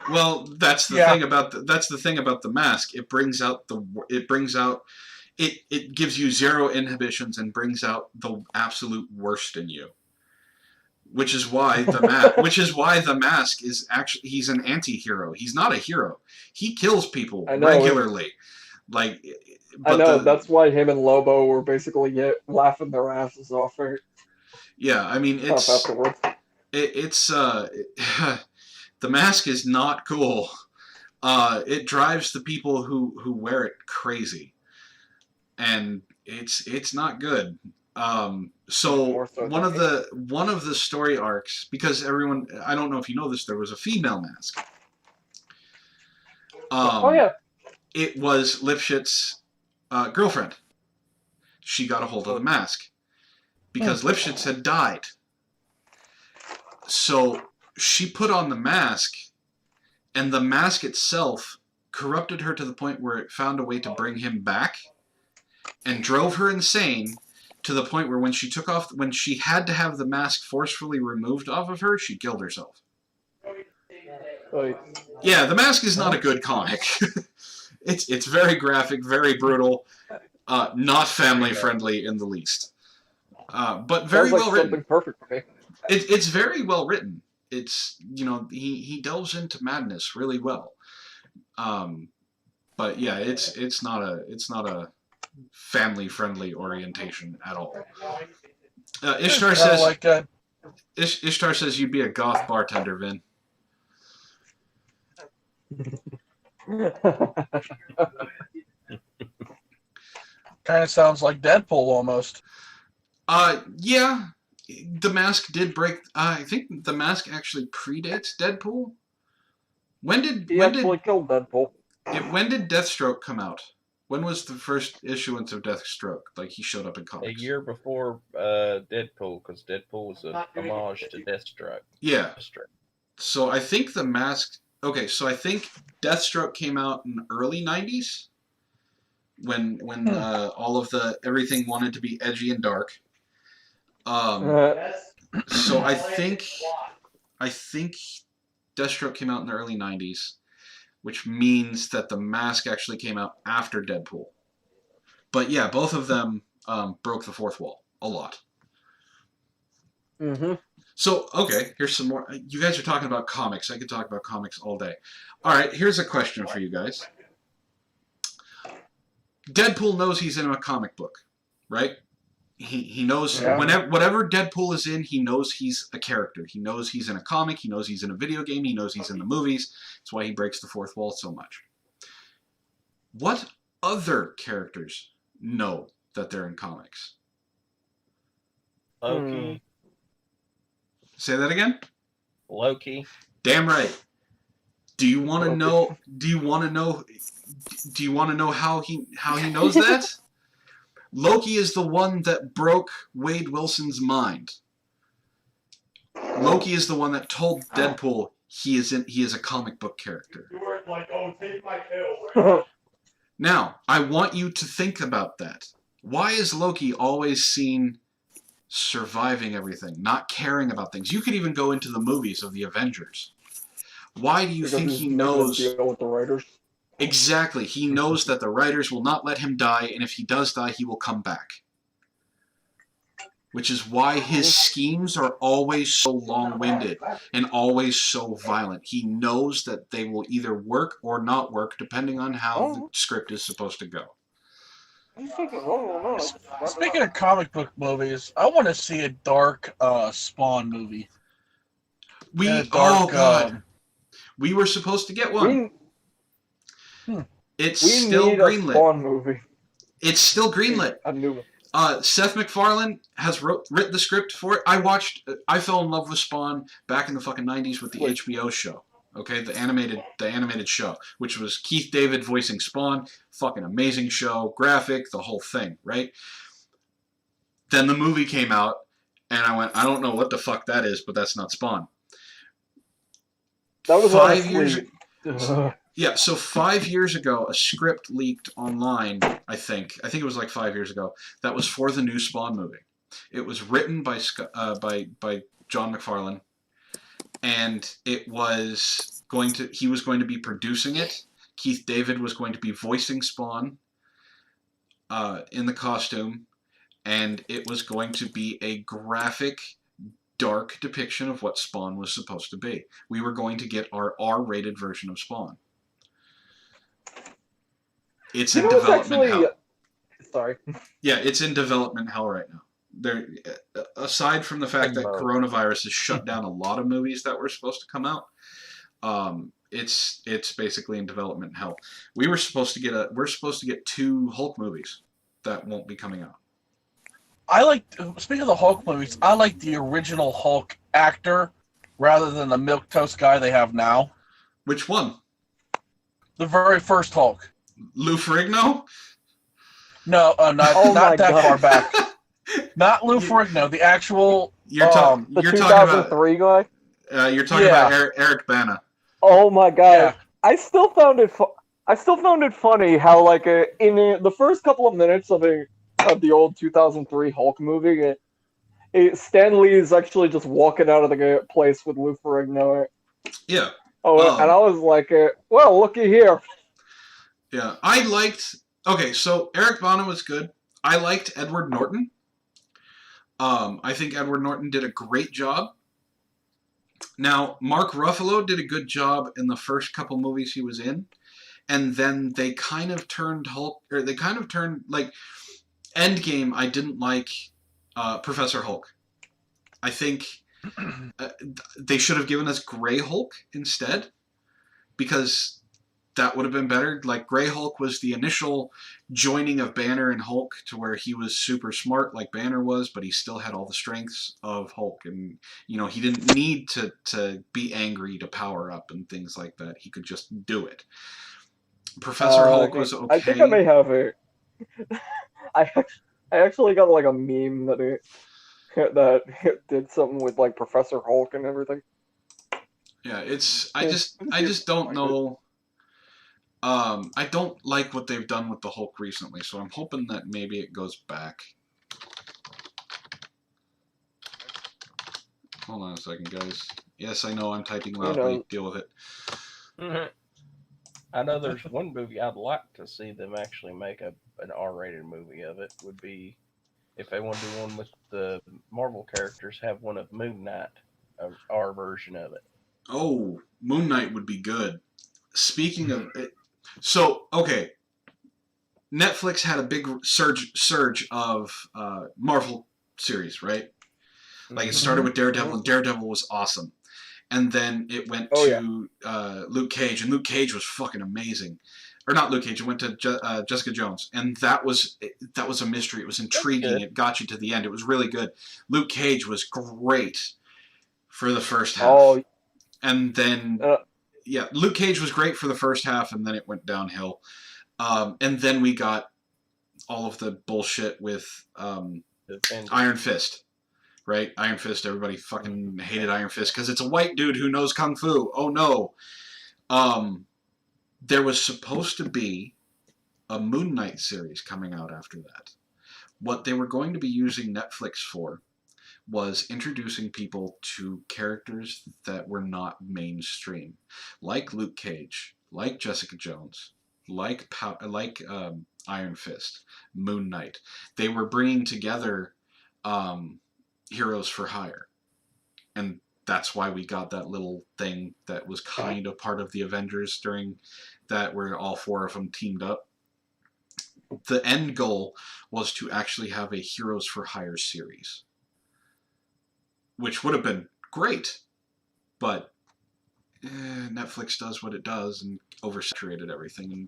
Well, that's the thing about the mask. It gives you zero inhibitions and brings out the absolute worst in you. Which is why the mask is actually, he's an anti-hero. He's not a hero. He kills people I know, regularly. Like, I but know, that's why him and Lobo were basically laughing their asses off yeah, I mean, afterwards. the mask is not cool. It drives the people who wear it crazy, and it's not good. So More so one than of the story arcs, because everyone, I don't know if you know this, there was a female mask. Oh yeah. It was Lipschitz' girlfriend. She got a hold of the mask because Lipschitz had died. So she put on the mask, and the mask itself corrupted her to the point where it found a way to bring him back, and drove her insane to the point where when she had to have the mask forcefully removed off of her, she killed herself. Yeah, The Mask is not a good comic. It's very graphic, very brutal, not family friendly in the least. But very well written. Something perfect for me. It's very well written. It's, he delves into madness really well. But yeah, it's not a family friendly orientation at all. Ishtar says Ishtar says you'd be a goth bartender, Vin. Kind of sounds like Deadpool almost. Yeah, The Mask did break. I think The Mask actually predates Deadpool. When did killed Deadpool? When did Deathstroke come out? When was the first issuance of Deathstroke? Like, he showed up in comics. A year before Deadpool, because Deadpool was a homage to Deathstroke. Yeah. So I think The Mask. Okay, so I think Deathstroke came out in the early '90s, when all of everything wanted to be edgy and dark. So I think Deathstroke came out in the early '90s, which means that The Mask actually came out after Deadpool. But yeah, both of them broke the fourth wall a lot. Mm-hmm. So, okay, here's some more. You guys are talking about comics. I could talk about comics all day. All right, here's a question for you guys. Deadpool knows he's in a comic book, right? He knows whatever Deadpool is in, he knows he's a character. He knows he's in a comic. He knows he's in a video game. He knows he's in the movies. That's why he breaks the fourth wall so much. What other characters know that they're in comics? Loki. Say that again? Loki. Damn right. Do you want to know? Do you want to know how he knows that? Loki is the one that broke Wade Wilson's mind. Loki is the one that told Deadpool he is a comic book character. You weren't like, oh, take my pill. Now, I want you to think about that. Why is Loki always seen surviving everything, not caring about things? You could even go into the movies of the Avengers. Why do you think he knows? Deal with the writers. Exactly. He knows that the writers will not let him die, and if he does die, he will come back. Which is why his schemes are always so long-winded and always so violent. He knows that they will either work or not work, depending on how the script is supposed to go. Speaking of comic book movies, I want to see a dark Spawn movie. Oh God, we were supposed to get one. It's still greenlit. Spawn movie. It's still greenlit. A new one. Seth MacFarlane has written the script for it. I fell in love with Spawn back in the fucking 90s with the HBO show. Okay, the animated show, which was Keith David voicing Spawn. Fucking amazing show, graphic, the whole thing, right? Then the movie came out, and I went, I don't know what the fuck that is, but that's not Spawn. That was 5 years. Yeah, so 5 years ago, a script leaked online. I think it was like 5 years ago. That was for the new Spawn movie. It was written by John McFarlane. And he was going to be producing it. Keith David was going to be voicing Spawn in the costume, and it was going to be a graphic, dark depiction of what Spawn was supposed to be. We were going to get our R-rated version of Spawn. It's in development hell. Sorry. Yeah, it's in development hell right now. There, aside from the fact that coronavirus has shut down a lot of movies that were supposed to come out, it's basically in development hell. We're supposed to get 2 Hulk movies that won't be coming out. Speaking of the Hulk movies, I like the original Hulk actor rather than the milquetoast guy they have now. Which one? The very first Hulk. Lou Ferrigno? No, not that far back. Not Lou Ferrigno, the actual. You're talking about 2003 guy. You're talking about Eric Bana. Oh my god! Yeah. I still found it funny how in the first couple of minutes of the old 2003 Hulk movie, Stan Lee is actually just walking out of the place with Lou Ferrigno. Yeah. Oh, and I was like, well, looky here. Yeah, I liked. Okay, so Eric Bana was good. I liked Edward Norton. I think Edward Norton did a great job. Now, Mark Ruffalo did a good job in the first couple movies he was in, and then they kind of turned like Endgame. I didn't like Professor Hulk. I think they should have given us Grey Hulk instead, because that would have been better. Like, Grey Hulk was the initial joining of Banner and Hulk to where he was super smart like Banner was, but he still had all the strengths of Hulk. And, he didn't need to be angry to power up and things like that. He could just do it. Professor Hulk was okay. I think I may have it. I actually got a meme that did something with Professor Hulk and everything. Yeah, I just don't know. I don't like what they've done with the Hulk recently, so I'm hoping that maybe it goes back. Hold on a second, guys. Yes, I know I'm typing loudly. Deal with it. I know there's one movie I'd like to see them actually make an R-rated movie of. It would be, if they want to do one with the Marvel characters, have one of Moon Knight, an R version of it. Oh, Moon Knight would be good. Speaking of it, so, okay, Netflix had a big surge of Marvel series, right? Like, it started with Daredevil, and Daredevil was awesome. And then it went to Luke Cage, and Luke Cage was fucking amazing. Or not Luke Cage, it went to Jessica Jones, and that was a mystery. It was intriguing. It got you to the end. It was really good. Luke Cage was great for the first half. Oh. And then... yeah, Luke Cage was great for the first half, and then it went downhill. And then we got all of the bullshit with Iron Fist, right? Iron Fist, everybody fucking hated Iron Fist because it's a white dude who knows Kung Fu. Oh, no. There was supposed to be a Moon Knight series coming out after that. What they were going to be using Netflix for was introducing people to characters that were not mainstream, like Luke Cage, like Jessica Jones, like Iron Fist, Moon Knight. They were bringing together heroes for hire, and that's why we got that little thing that was kind of part of the Avengers during that, where all 4 of them teamed up. The end goal was to actually have a heroes for hire series, which would have been great, but Netflix does what it does and oversaturated everything.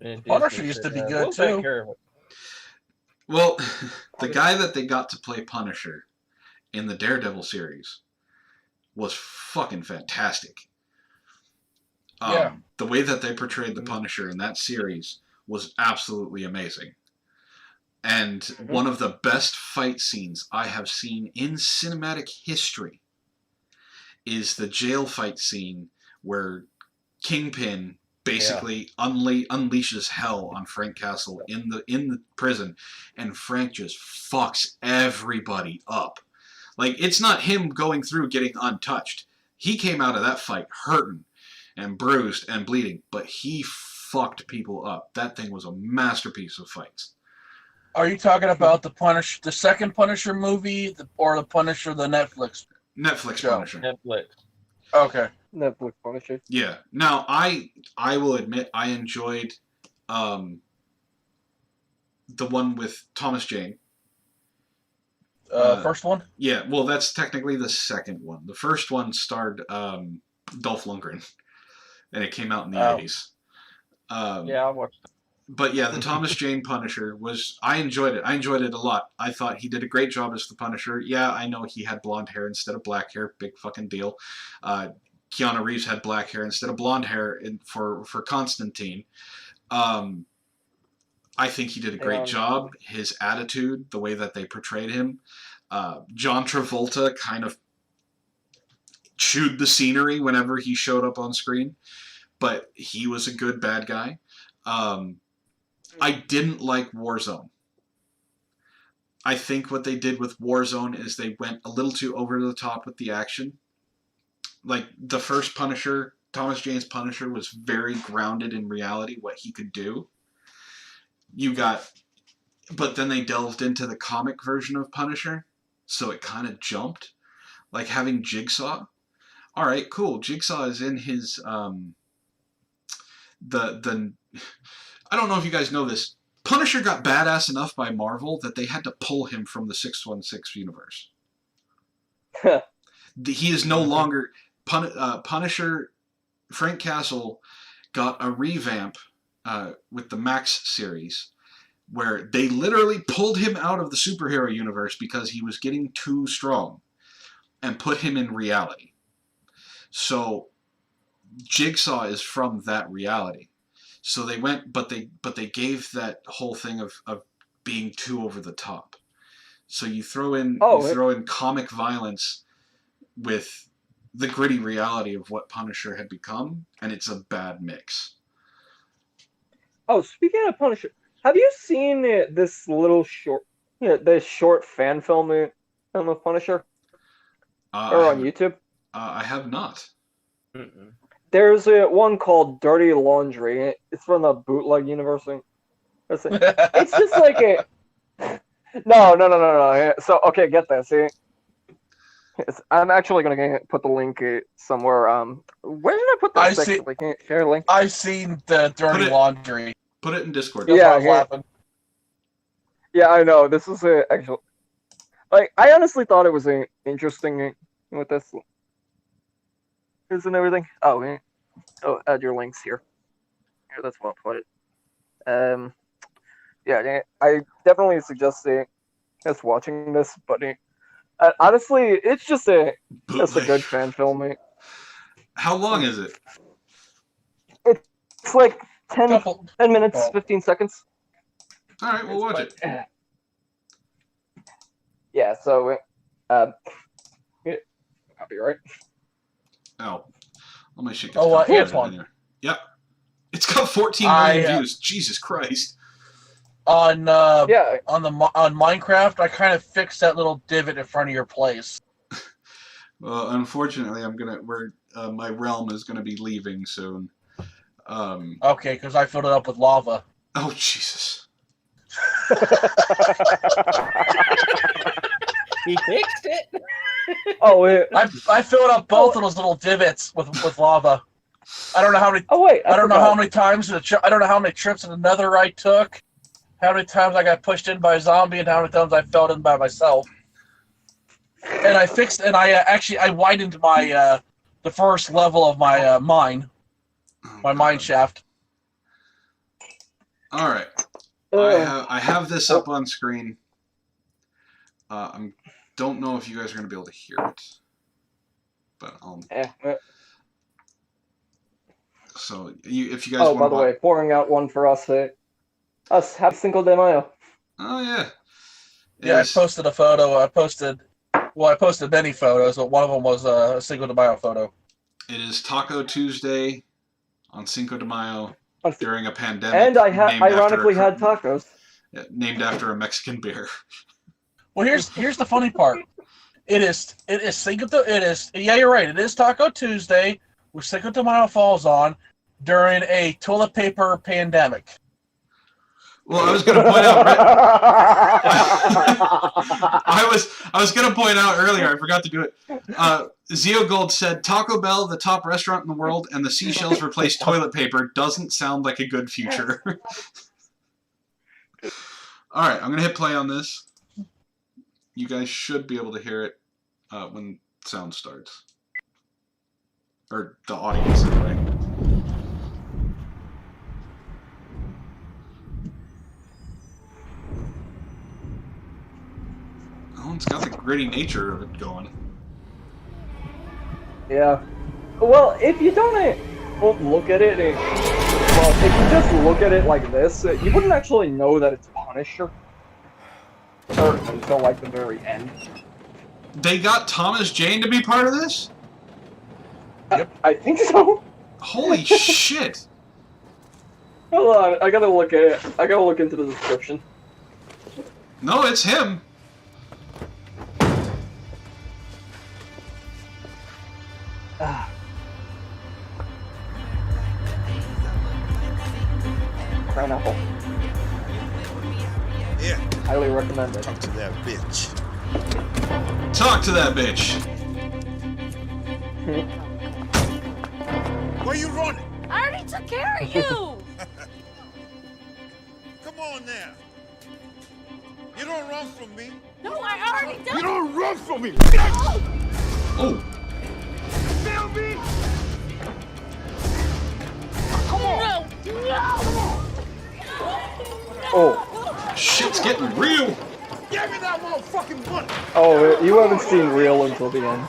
And Punisher used to be good, too. Well, the guy that they got to play Punisher in the Daredevil series was fucking fantastic. The way that they portrayed the Punisher in that series was absolutely amazing. And one of the best fight scenes I have seen in cinematic history is the jail fight scene where Kingpin basically unleashes hell on Frank Castle in the prison, and Frank just fucks everybody up. Like, it's not him going through getting untouched. He came out of that fight hurting and bruised and bleeding, but he fucked people up. That thing was a masterpiece of fights. Are you talking about the second Punisher movie, or the Punisher, the Netflix? Netflix Show. Punisher. Netflix. Okay. Netflix Punisher. Yeah. Now, I will admit I enjoyed the one with Thomas Jane. First one? Yeah, well, that's technically the second one. The first one starred Dolph Lundgren, and it came out in the 80s. Yeah, I watched it. But yeah, the Thomas Jane Punisher I enjoyed it. I enjoyed it a lot. I thought he did a great job as the Punisher. Yeah, I know he had blonde hair instead of black hair. Big fucking deal. Keanu Reeves had black hair instead of blonde hair for Constantine. I think he did a great job. His attitude, the way that they portrayed him. John Travolta kind of chewed the scenery whenever he showed up on screen, but he was a good bad guy. I didn't like Warzone. I think what they did with Warzone is they went a little too over the top with the action. Like the first Punisher, Thomas Jane's Punisher, was very grounded in reality, what he could do. But then they delved into the comic version of Punisher, so it kind of jumped. Like having Jigsaw. All right, cool. Jigsaw is in his I don't know if you guys know this. Punisher got badass enough by Marvel that they had to pull him from the 616 universe. He is no longer Punisher. Frank Castle got a revamp with the Max series, where they literally pulled him out of the superhero universe because he was getting too strong, and put him in reality. So Jigsaw is from that reality. So they went, but they gave that whole thing of being too over the top. So you throw in comic violence with the gritty reality of what Punisher had become, and it's a bad mix. Oh, speaking of Punisher, have you seen this little short, this short fan film of Punisher? Or on YouTube? I have not. Mm-mm. There's one called Dirty Laundry. It's from the Bootleg universe. It's just like a... No. So, okay, get this. I'm actually going to put the link somewhere. Where did I put this? Actually? Can you share a link? I've seen the Dirty Laundry. Put it in Discord. That's why I was laughing. Yeah, I know. This is actually... Like, I honestly thought it was interesting with this. And everything. Oh, add your links here. Here, that's well put it. Yeah, I definitely suggest just watching this, but honestly, it's just a good fan film. How long is it? It's like 10 minutes, 15 seconds. All right, we'll watch it. Yeah, so copyright. Oh, all my shit gets Antoine. there. Yep. It's got 14 million views. Jesus Christ. On Minecraft, I kind of fixed that little divot in front of your place. Well, unfortunately, my realm is gonna be leaving soon. Okay, because I filled it up with lava. Oh Jesus. He fixed it. Oh, I filled up both of those little divots with lava. I don't know how many. Oh wait, I don't know how many times I don't know how many trips in the Nether I took. How many times I got pushed in by a zombie, and how many times I fell in by myself. And I fixed, and I widened my the first level of my mine, mine shaft. All right, I have this up on screen. I don't know if you guys are going to be able to hear it, but so if you guys. Oh, by the way, pouring out one for us. Us happy Cinco de Mayo. Oh yeah. Yeah, I posted a photo. I posted many photos, but one of them was a Cinco de Mayo photo. It is Taco Tuesday on Cinco de Mayo during a pandemic. And I ironically had tacos. Named after a Mexican beer. Well, here's the funny part. It is Cinco de yeah, you're right. It is Taco Tuesday, which Cinco de Mayo falls on during a toilet paper pandemic. Well, I was going to point out. I was going to point out earlier. I forgot to do it. Zeo Gold said Taco Bell, the top restaurant in the world, and the seashells replace toilet paper. Doesn't sound like a good future. All right, I'm going to hit play on this. You guys should be able to hear it when sound starts. Or the audience, anyway. Oh, it's got the gritty nature of it going. Yeah. Well, if you don't look at it, well, if you just look at it like this, you wouldn't actually know that it's Punisher. Or until like the very end. They got Thomas Jane to be part of this? Yep. I think so. Holy shit! Hold on, I gotta look at it. I gotta look into the description. No, it's him. Crown apple. Yeah. Highly recommended. Talk to that bitch. Talk to that bitch. Where you running? I already took care of you! Come on now. You don't run from me. No, I already done. You don't run from me. Oh. Feel me? No! No! Oh. Shit's getting real. Give me that motherfucking money. Oh, you haven't seen Real until the end.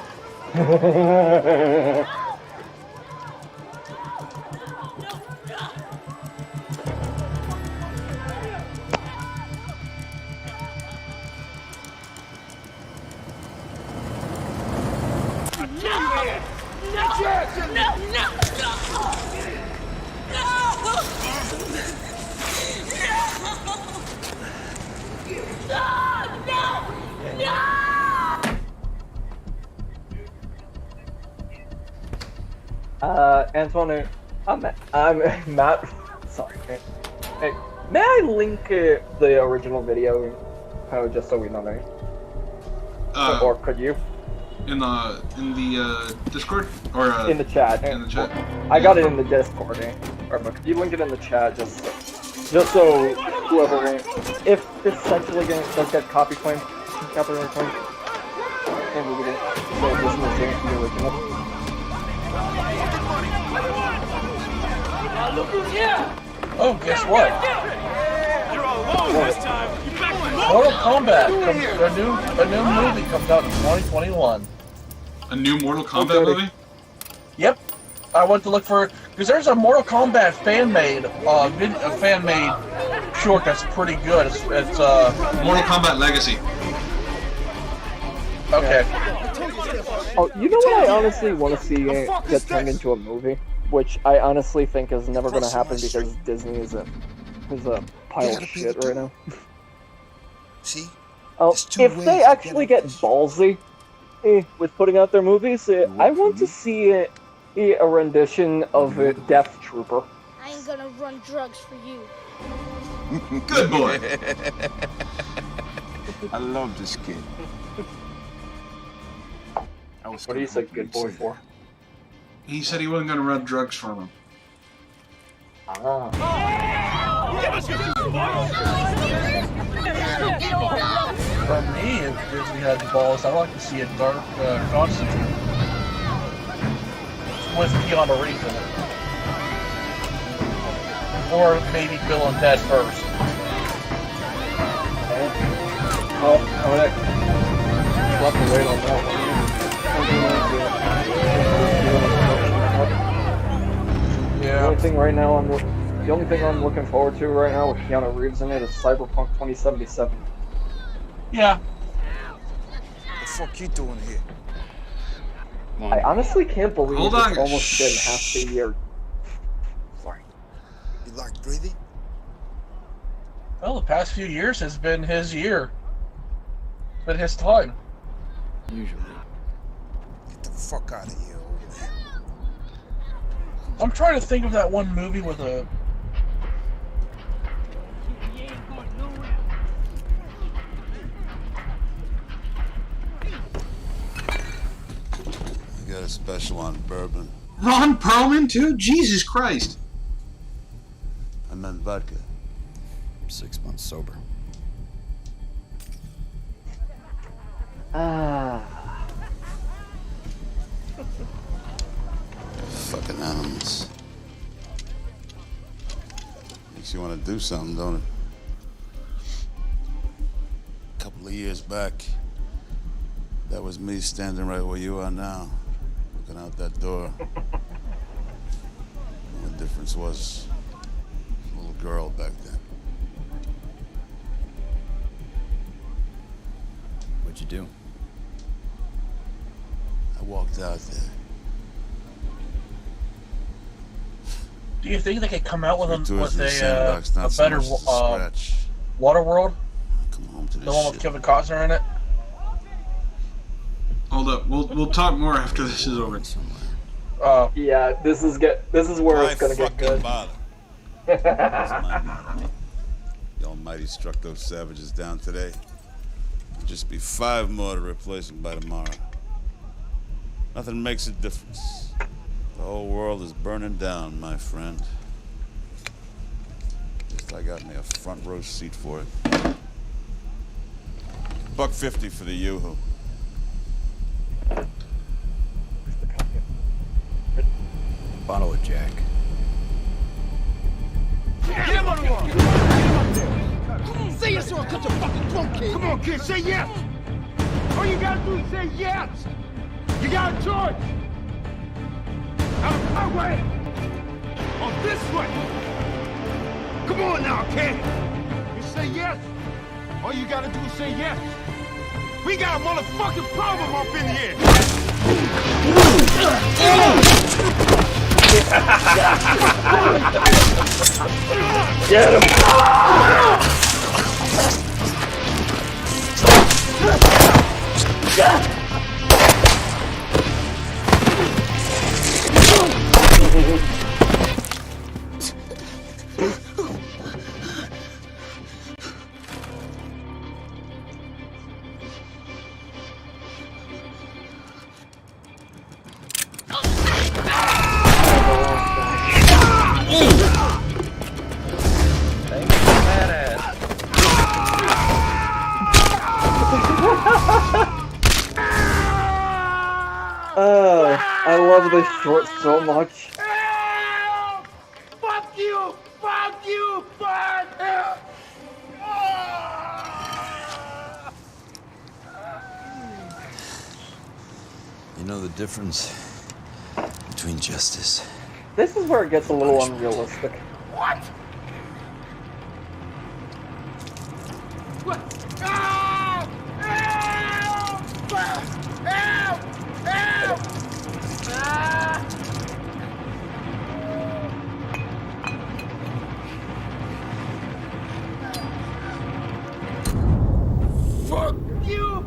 Antoine, I'm Matt. Sorry. Hey, may I link the original video, just so we know, right? Or could you? In the Discord or In the chat. in the chat. I got it in the Discord. But could you link it in the chat just so whoever, if this essentially does get copyright claim, and we get so this is the original. Oh, guess what? Mortal Kombat. A new movie comes out in 2021. A new Mortal Kombat movie? Yep. I went to look for because there's a Mortal Kombat fan-made short that's pretty good. It's Mortal Kombat Legacy. okay. Oh, you know what I honestly want to see get turned into a movie? Which I honestly think is never going to happen because Disney is a pile of shit right now. See? Oh, if they actually get ballsy with putting out their movies, I want to see a rendition of Death Trooper. I ain't gonna run drugs for you. Good boy. I love this kid. What do you say good boy for? He said he wasn't going to run drugs from him. Ah. For me, if Disney had the balls, I'd like to see a dark Constantine with Keanu Reeves in it, or maybe Bill and Ted first. Oh, alright. We'll have to wait on that one. Yeah. The only thing I'm looking forward to right now with Keanu Reeves in it is Cyberpunk 2077. Yeah. What the fuck you doing here? I honestly can't believe Hold it's on. almost been half the year. Sorry. You like breathing? Well, the past few years has been his year. It's been his time. Usually. Get the fuck out of here, old man. I'm trying to think of that one movie with a a special on bourbon. Ron Perlman too? Jesus Christ. I meant vodka. 6 months sober. Fucking animals. Makes you want to do something, don't it? A couple of years back, that was me standing right where you are now, looking out that door. The difference was a little girl back then. What'd you do? I walked out there. Do you think they could come out with Three tours with in the sandbox, not a so better much as a scratch. Waterworld? Come home to this The one with shit. Kevin Costner in it? Hold up. We'll talk more after this is over. Oh. Yeah, this is where it's gonna get good. That's my motto. The Almighty struck those savages down today. There'll just be 5 more to replace them by tomorrow. Nothing makes a difference. The whole world is burning down, my friend. Just I got me a front row seat for it. $1.50 for the Yoo-hoo. Bottle of Jack. Get him on the wall! Say yes or I'll cut your fucking throat, kid! Come on, kid, say yes! All you gotta do is say yes! You got a choice! Out of my way! Or this way! Come on now, kid! You say yes, all you gotta do is say yes! We got a motherfucking problem up in here! Get him! I love this short so much. Fuck you! Fuck you! Fuck you! You know the difference between justice. This is where it gets a little unrealistic. What? What? Ow! Ow! Help! Help! Ah! Fuck you!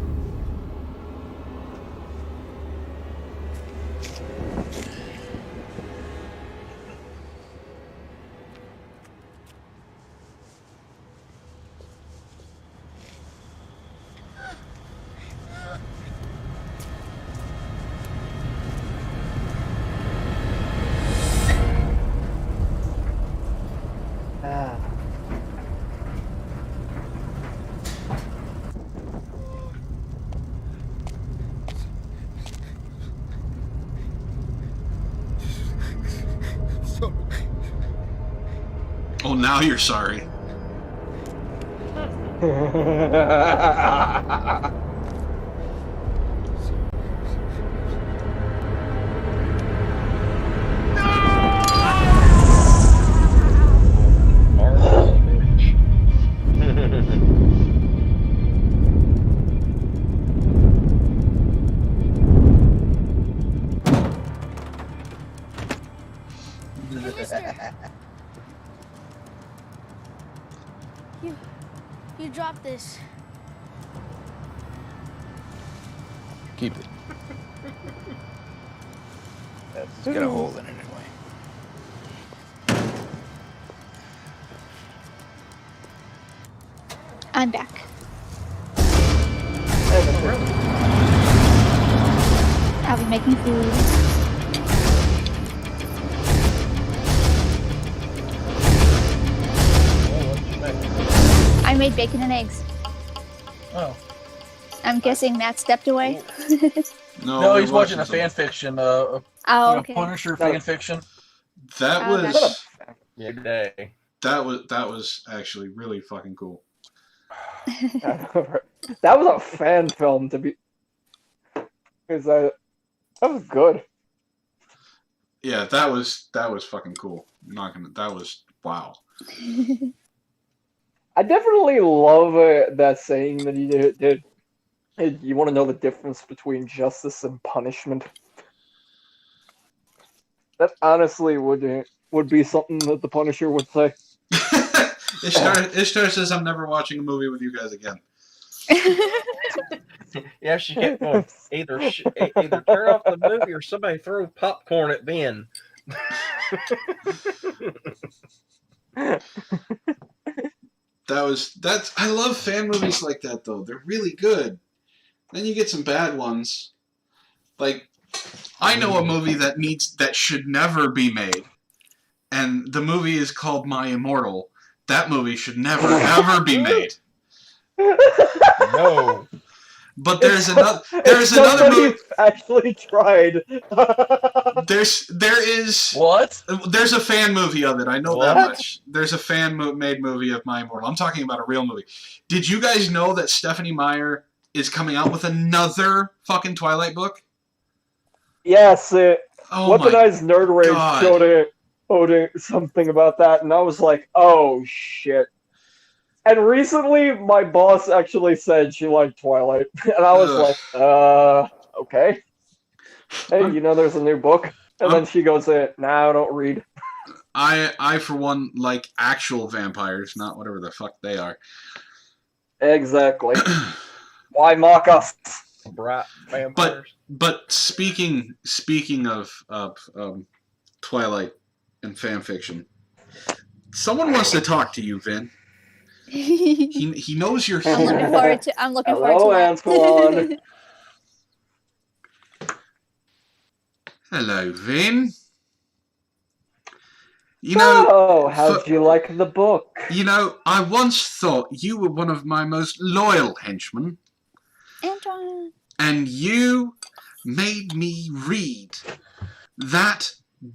Oh, now you're sorry. You dropped this. Keep it. It's got a hole in it anyway. I'm back. I job of making food. Oh, what'd you make? I made bacon and eggs. Oh. I'm guessing Matt stepped away. No, we're he's watching a some- fan fiction. Oh, okay. Punisher fan fiction. That Oh, was gotcha. Yeah, day. that was actually really fucking cool. That was a fan film to be. Because that was good. Yeah, that was fucking cool. I'm not gonna. That was wow. I definitely love that saying that he did. Hey, you want to know the difference between justice and punishment? That honestly would be something that the Punisher would say. Ishtar says, "I'm never watching a movie with you guys again." Yeah, she kept going. Either turn off the movie or somebody throw popcorn at Ben. That's I love fan movies like that though. They're really good. Then you get some bad ones. Like I know a movie that should never be made. And the movie is called My Immortal. That movie should never ever be made. No. But there's another movie actually tried. there is What? There's a fan movie of it. I know that What? much. There's a made movie of My Immortal. I'm talking about a real movie. Did you guys know that Stephanie Meyer is coming out with another fucking Twilight book? Yes, Oh my Weaponized Nerd Rage God. showed something about that, and I was like, oh shit. And recently, my boss actually said she liked Twilight, and I was like, okay. Hey, you know there's a new book? And then she goes, nah, I don't read. I for one like actual vampires, not whatever the fuck they are. Exactly. Why mock us? Bright vampires. But speaking of Twilight and fan fiction, someone wants to talk to you, Vin. He knows you're I'm looking here. forward to. I'm looking Hello, forward to that. Antoine. Hello, Vin. You know, Oh, how'd you like the book? you know, I once thought you were one of my most loyal henchmen, Antoine. and you made me read that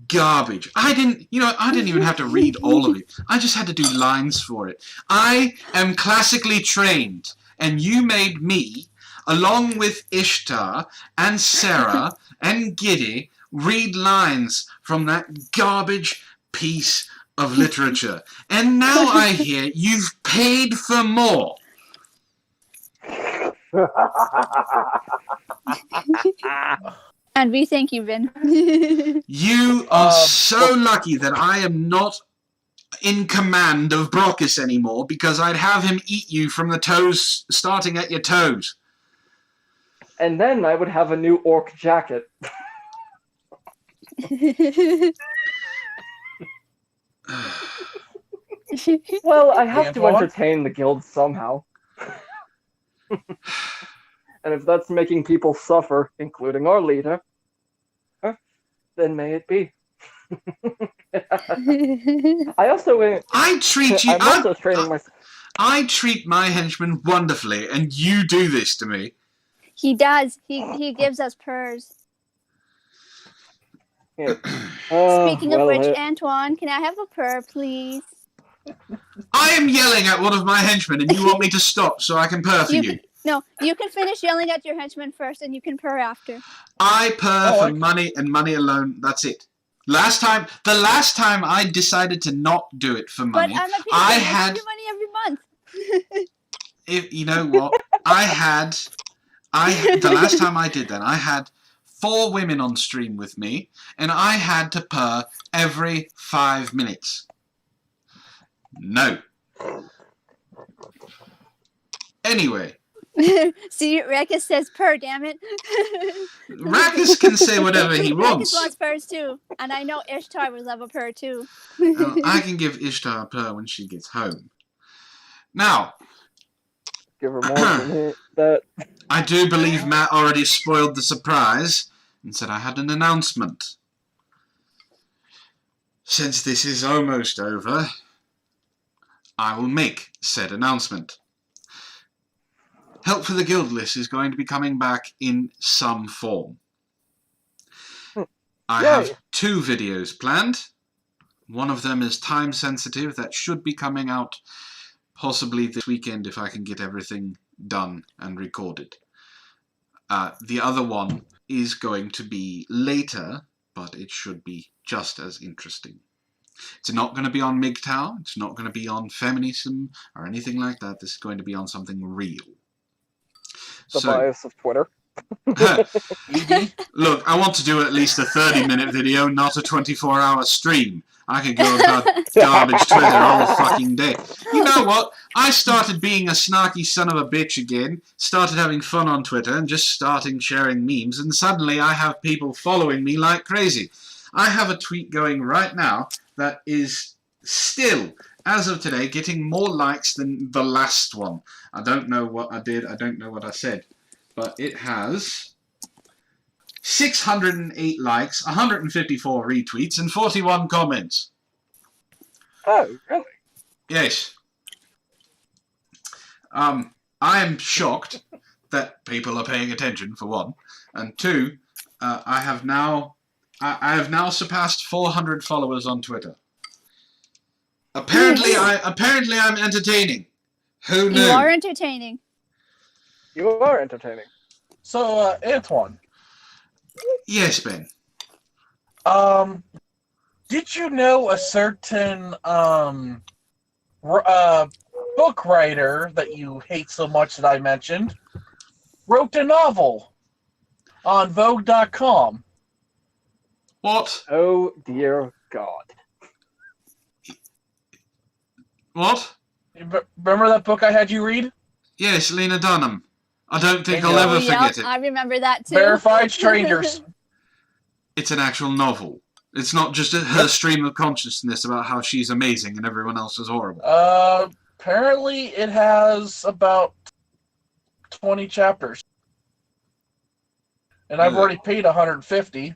garbage. I didn't even have to read all of it. I just had to do lines for it. I am classically trained, and you made me, along with Ishtar and Sarah and Giddy, read lines from that garbage piece of literature. And now I hear you've paid for more. And we thank you, Vin. You are so lucky that I am not in command of Brockus anymore, because I'd have him eat you from the toes, starting at your toes. And then I would have a new orc jacket. Well, I have to Antoine? entertain the guild somehow. And if that's making people suffer, including our leader, then may it be. I also I treat you. I'm also training myself. I treat my henchmen wonderfully, and you do this to me. He does. He gives us purrs. Yeah. Speaking of which, Antoine, can I have a purr, please? I am yelling at one of my henchmen, and you want me to stop so I can purr for you. No, you can finish yelling at your henchman first, and you can purr after. I purr for money and money alone. That's it. The last time I decided to not do it for money, But I'm a patron. I I had. give you money every month. If you know what, the last time I did that, I had 4 women on stream with me, and I had to purr every 5 minutes. No. Anyway. See, Rakus says purr, damn it. Rakus can say whatever he wants. Rakus wants purrs too. And I know Ishtar would love a purr too. I can give Ishtar a purr when she gets home. Now, give her more than that. I do believe Matt already spoiled the surprise, and said I had an announcement. Since this is almost over, I will make said announcement. Help for the Guildless is going to be coming back in some form. I have 2 videos planned. One of them is time sensitive. That should be coming out possibly this weekend if I can get everything done and recorded. The other one is going to be later, but it should be just as interesting. It's not going to be on MGTOW. It's not going to be on feminism or anything like that. This is going to be on something real. The bias of Twitter. Look, I want to do at least a 30-minute video, not a 24-hour stream. I could go about garbage Twitter all fucking day. You know what? I started being a snarky son of a bitch again, started having fun on Twitter, and just starting sharing memes, and suddenly I have people following me like crazy. I have a tweet going right now that is still, as of today, getting more likes than the last one. I don't know what I did, I don't know what I said, but it has 608 likes, 154 retweets, and 41 comments. Oh, really? Yes. I am shocked that people are paying attention, for one, and 2, I have now surpassed 400 followers on Twitter. Apparently, I'm entertaining. Who knew? You are entertaining. You are entertaining. So, Antoine. Yes, Ben. Did you know a certain book writer that you hate so much that I mentioned wrote a novel on Vogue.com? What? Oh dear God. What? Remember that book I had you read? Yes, Lena Dunham. I don't think Bingo. I'll ever Oh, yep, forget it. I remember that too. Verified Strangers. It's an actual novel. It's not just her stream of consciousness about how she's amazing and everyone else is horrible. Apparently it has about 20 chapters. And I've already paid 150.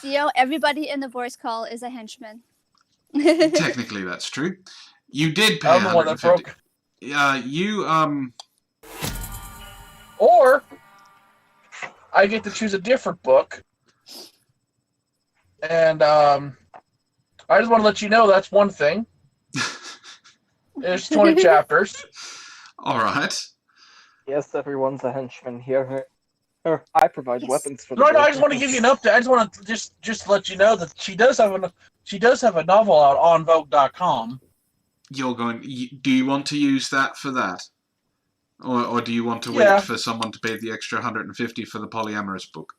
Zio, everybody in the voice call is a henchman. Technically, that's true. You did pay I'm the one that 150. broke. Or I get to choose a different book. And I just want to let you know that's one thing. There's 20 chapters. All right. Yes, everyone's a henchman here. I provide weapons for the No, I just want to give you an update. I just want to just let you know that she does have a novel out on Vogue.com. Do you want to use that for that? Or do you want to wait for someone to pay the extra 150 for the polyamorous book?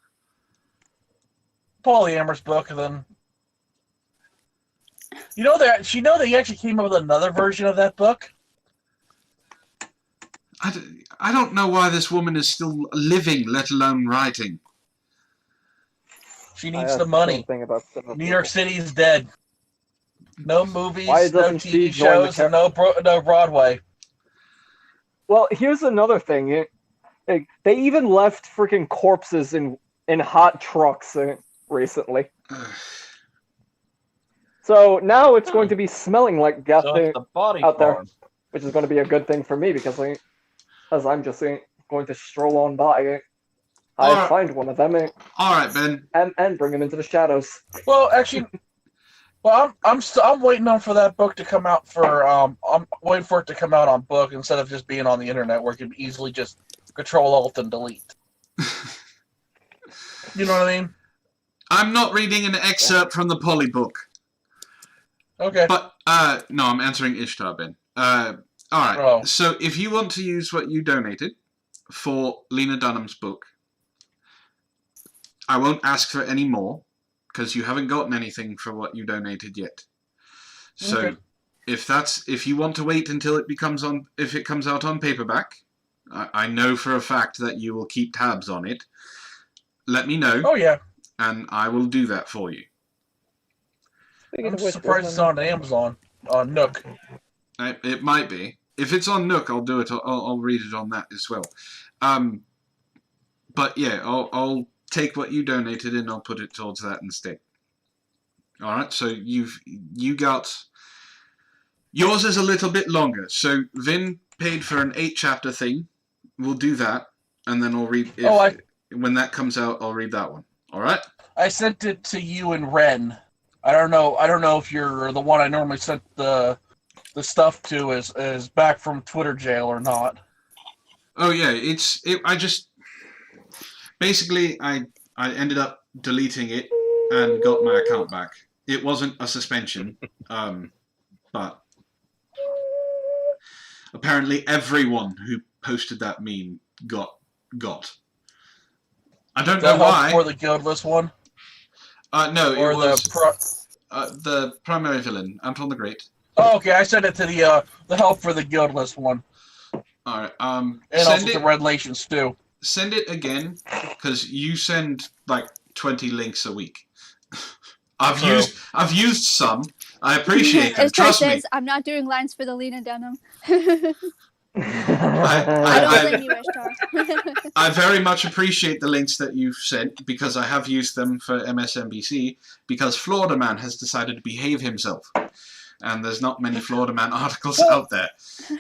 Polyamorous book, and then you know they actually came up with another version of that book. I don't know why this woman is still living, let alone writing. She needs the money. New York City is dead. No movies, no TV shows, and no Broadway. Well, here's another thing. They even left freaking corpses in hot trucks recently. So now it's going to be smelling like death out there, which is going to be a good thing for me because I'm just going to stroll on by. I find one of them. All right, Ben. And bring him into the shadows. Well, actually, I'm waiting for that book to come out I'm waiting for it to come out on book instead of just being on the internet where you can easily just Control Alt and delete. You know what I mean? I'm not reading an excerpt from the Poly book. Okay. But no, I'm answering Ishtar, Ben. All right. Oh. So if you want to use what you donated for Lena Dunham's book, I won't ask for any more because you haven't gotten anything for what you donated yet. So Okay. if you want to wait until if it comes out on paperback, I know for a fact that you will keep tabs on it. Let me know. Oh yeah. And I will do that for you. I'm surprised it's on Amazon on Nook. It might be. If it's on Nook, I'll do it. I'll read it on that as well. But yeah, I'll take what you donated and I'll put it towards that instead. All right. So you got yours is a little bit longer. So Vin paid for an 8-chapter thing. We'll do that, and then I'll read. When that comes out, I'll read that one. All right. I sent it to you and Wren. I don't know if you're the one I normally sent the stuff to is back from Twitter jail or not. Oh yeah, I just basically I ended up deleting it and got my account back. It wasn't a suspension, but apparently everyone who posted that meme got. I don't know why. For the guildless one. No, or it was the primary villain, Anton the Great. Oh, okay, I sent it to the help for the guildless one. All right. And also the Revelations too. Send it again, because you send like 20 links a week. I've used some. I appreciate them. Trust me. I'm not doing lines for the Lena Dunham. I don't blame you, Ishtar. I very much appreciate the links that you've sent, because I have used them for MSNBC, because Florida Man has decided to behave himself. And there's not many Florida Man articles out there.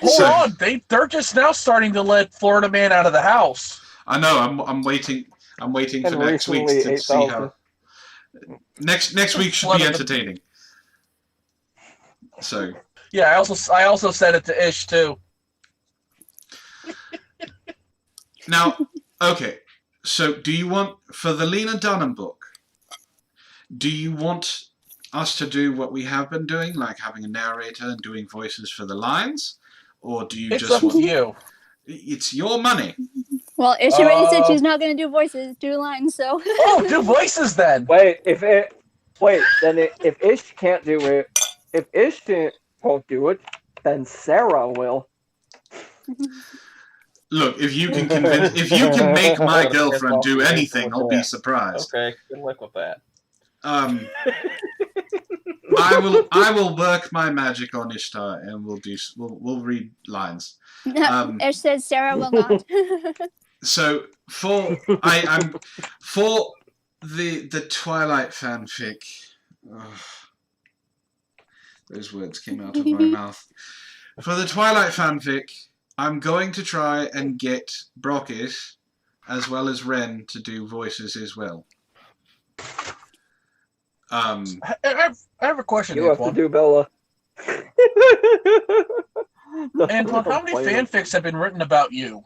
Hold on, they're just now starting to let Florida Man out of the house. I know. I'm waiting for next week to see how. Next week should be entertaining. So. Yeah, I also sent it to Ish too. Now, okay. So, do you want for the Lena Dunham book? Do you want us to do what we have been doing, like having a narrator and doing voices for the lines, or do you just want you? It's your money. Well, Ish already said she's not going to do voices, do lines, so. Oh, do voices then. If Ish can't do it, if Ish won't do it, then Sarah will. Look, if you can make my girlfriend do anything, I'll be surprised. Okay, good luck with that. I will work my magic on Ishtar, and we'll read lines. Ish says Sarah will not. So for the Twilight fanfic, those words came out of my mouth. For the Twilight fanfic, I'm going to try and get Brockis, as well as Wren, to do voices as well. I have a question. You have to do Bella. Antoine, how many fanfics have been written about you?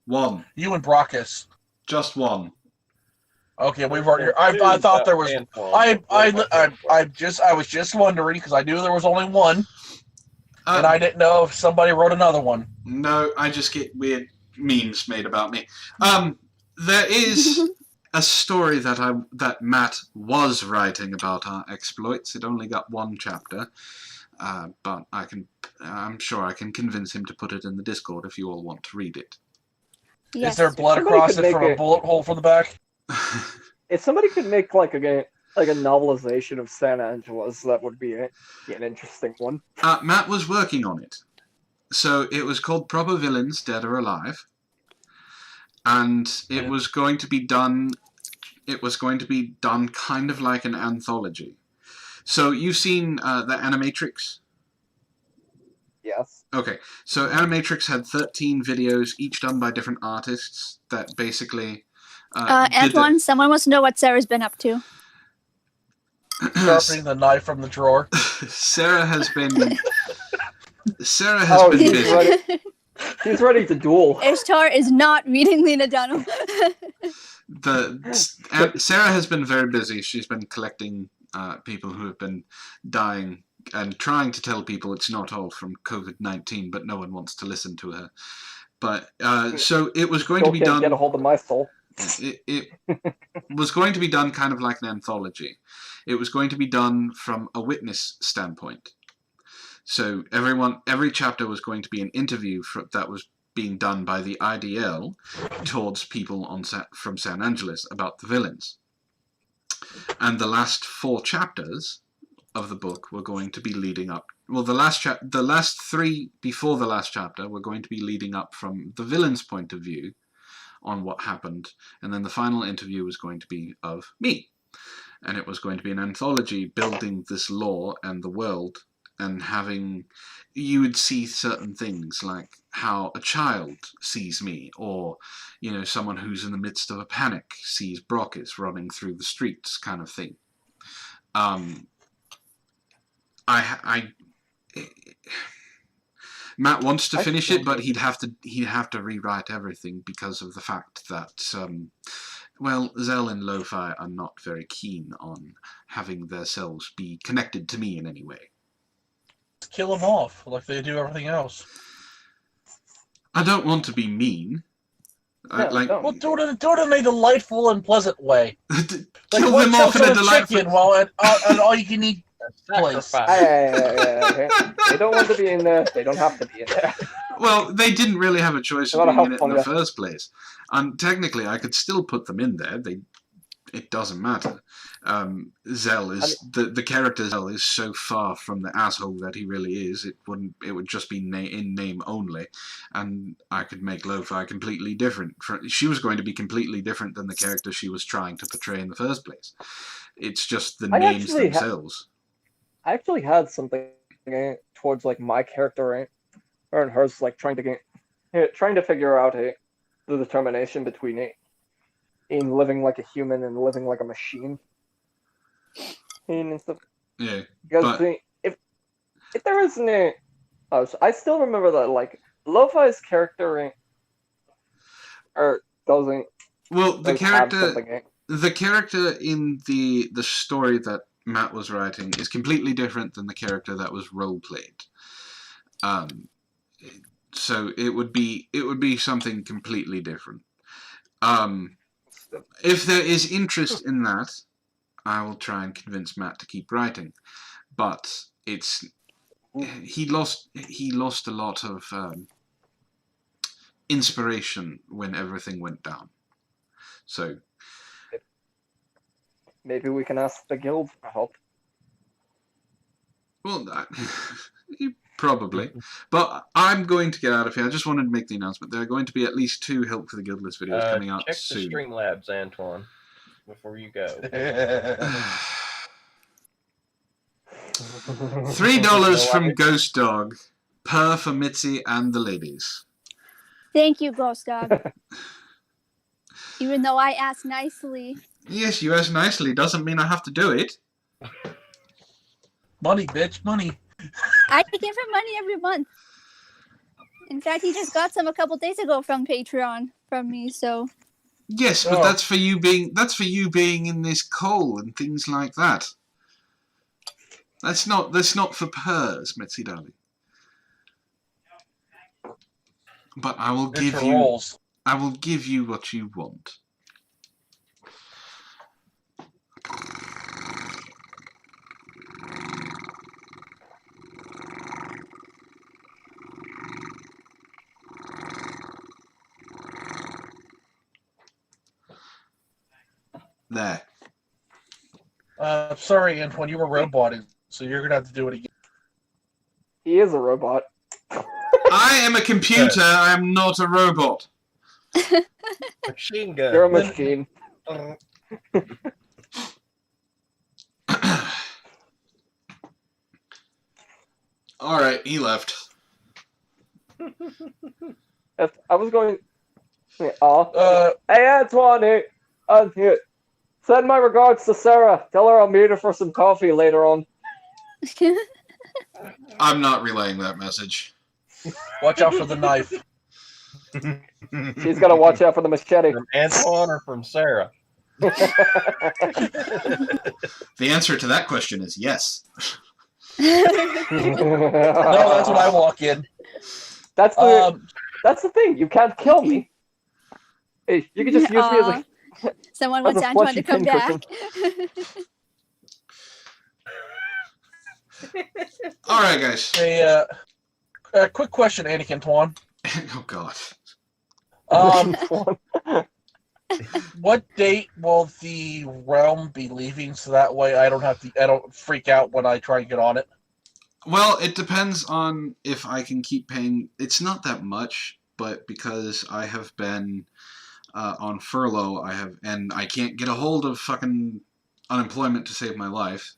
One. You and Brockis. Just one. Okay, we've already. I thought there was. I was just wondering because I knew there was only one, and I didn't know if somebody wrote another one. No, I just get weird memes made about me. There is a story that Matt was writing about our exploits. It only got 1 chapter, but I'm sure I can convince him to put it in the Discord if you all want to read it. Yes. Is there blood across it from a bullet hole from the back? If somebody could make like a novelization of San Angeles, that would be an interesting one. Matt was working on it. So it was called Proper Villains, Dead or Alive. And it was going to be done kind of like an anthology. So you've seen the Animatrix? Yes. Okay, so Animatrix had 13 videos, each done by different artists that basically... Antoine, someone wants to know what Sarah's been up to. Sharpening the knife from the drawer. Sarah has been busy. Ready. She's ready to duel. Ishtar is not reading Lena Dunham. Sarah has been very busy. She's been collecting people who have been dying and trying to tell people it's not all from COVID-19, but no one wants to listen to her. But so it was going to be done. Get a hold of my soul. It was going to be done kind of like an anthology. It was going to be done from a witness standpoint. So every chapter was going to be an interview that was being done by the IDL towards people from San Angeles about the villains. And the last 4 chapters of the book were going to be leading up. Well, the last 3 before the last chapter were going to be leading up from the villain's point of view on what happened, and then the final interview was going to be of me. And it was going to be an anthology building this lore and the world, and having, you would see certain things like how a child sees me, or, you know, someone who's in the midst of a panic sees Brockis running through the streets, kind of thing. Matt wants to finish it, but he'd have to rewrite everything because of the fact that well, Zell and Lo-Fi are not very keen on having their selves be connected to me in any way. Kill them off like they do everything else. I don't want to be mean. Well, do it in a delightful and pleasant way. Kill them off in a delightful. Chicken while at all you can eat place. They don't want to be in there. They don't have to be in there. Well, they didn't really have a choice of being in it in the first place. And technically, I could still put them in there. It doesn't matter. Zell is the character. Zell is so far from the asshole that he really is. It would just be in name only, and I could make Lo-Fi completely different. She was going to be completely different than the character she was trying to portray in the first place. It's just the names themselves. I actually had something towards like my character, right? Her and hers, like trying to figure out the determination between in living like a human and living like a machine. And stuff. Yeah. Because if there isn't I still remember that like Lo-Fi's character doesn't. Well, the character in the story that Matt was writing is completely different than the character that was role played. So it would be something completely different. If there is interest in that, I will try and convince Matt to keep writing. But he lost a lot of inspiration when everything went down. So maybe we can ask the guild for help. Well, probably. But I'm going to get out of here. I just wanted to make the announcement. There are going to be at least 2 Help for the Guildless videos coming out soon. Check the Streamlabs, Antoine, before you go. $3 from Ghost Dog, per for Mitzi and the ladies. Thank you, Ghost Dog. Even though I asked nicely. Yes, you asked nicely. Doesn't mean I have to do it. Money, bitch, money. I give him money every month. In fact, he just got some a couple days ago from Patreon from me. So. Yes, but that's for you being in this coal and things like that. That's not for purrs, Mitzi darling. But I will give you what you want. There. Sorry, Antoine, you were roboting, so you're gonna have to do it again. He is a robot. I am a computer. I am not a robot. Machine gun. You're a machine. All right, he left. I was going. Hey Antoine, send my regards to Sarah. Tell her I'll meet her for some coffee later on. I'm not relaying that message. Watch out for the knife. She's got to watch out for the machete. From Antoine or from Sarah? The answer to that question is yes. No, that's when I walk in. That's the thing. You can't kill me. Hey, you can just use me as a. Someone wants Antoine to come back. All right, guys. A quick question, Anakin Twan. Oh God. What date will the realm be leaving? So that way I don't freak out when I try and get on it. Well, it depends on if I can keep paying. It's not that much, but because I have been on furlough. And I can't get a hold of fucking unemployment to save my life.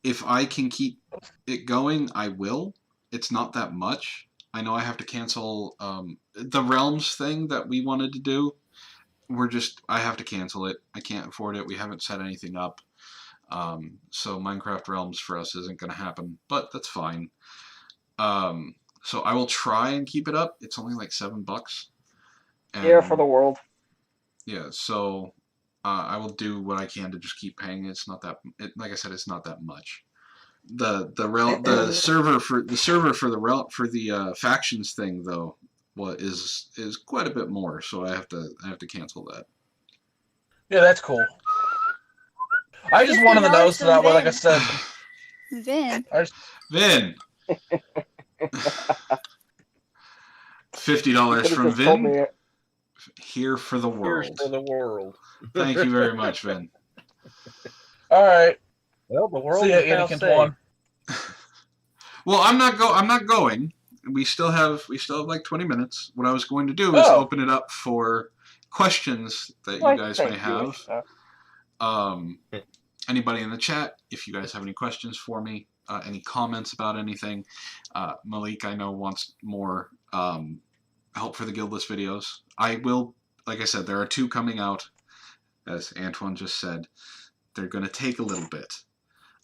If I can keep it going, I will. It's not that much. I know I have to cancel the Realms thing that we wanted to do. I have to cancel it. I can't afford it. We haven't set anything up. So Minecraft Realms for us isn't going to happen, but that's fine. So I will try and keep it up. It's only like $7. Yeah, for the world. Yeah, so I will do what I can to just keep paying. It's not that. Like I said, it's not that much. The server for the factions thing though, is quite a bit more. So I have to cancel that. Yeah, that's cool. I just wanted to know so that way, like I said. Vin. Vin. $50 from Vin. Here for the world. Here's for the world. Thank you very much, Vin. All right. Well, the world See ya, is now Anakin saved. Twan. Well, I'm not going. We still have like 20 minutes. What I was going to do is open it up for questions that you guys may have. Anybody in the chat, if you guys have any questions for me, any comments about anything. Malik, I know, wants more help for the Guildless videos. I will, like I said, there are 2 coming out, as Antoine just said. They're going to take a little bit.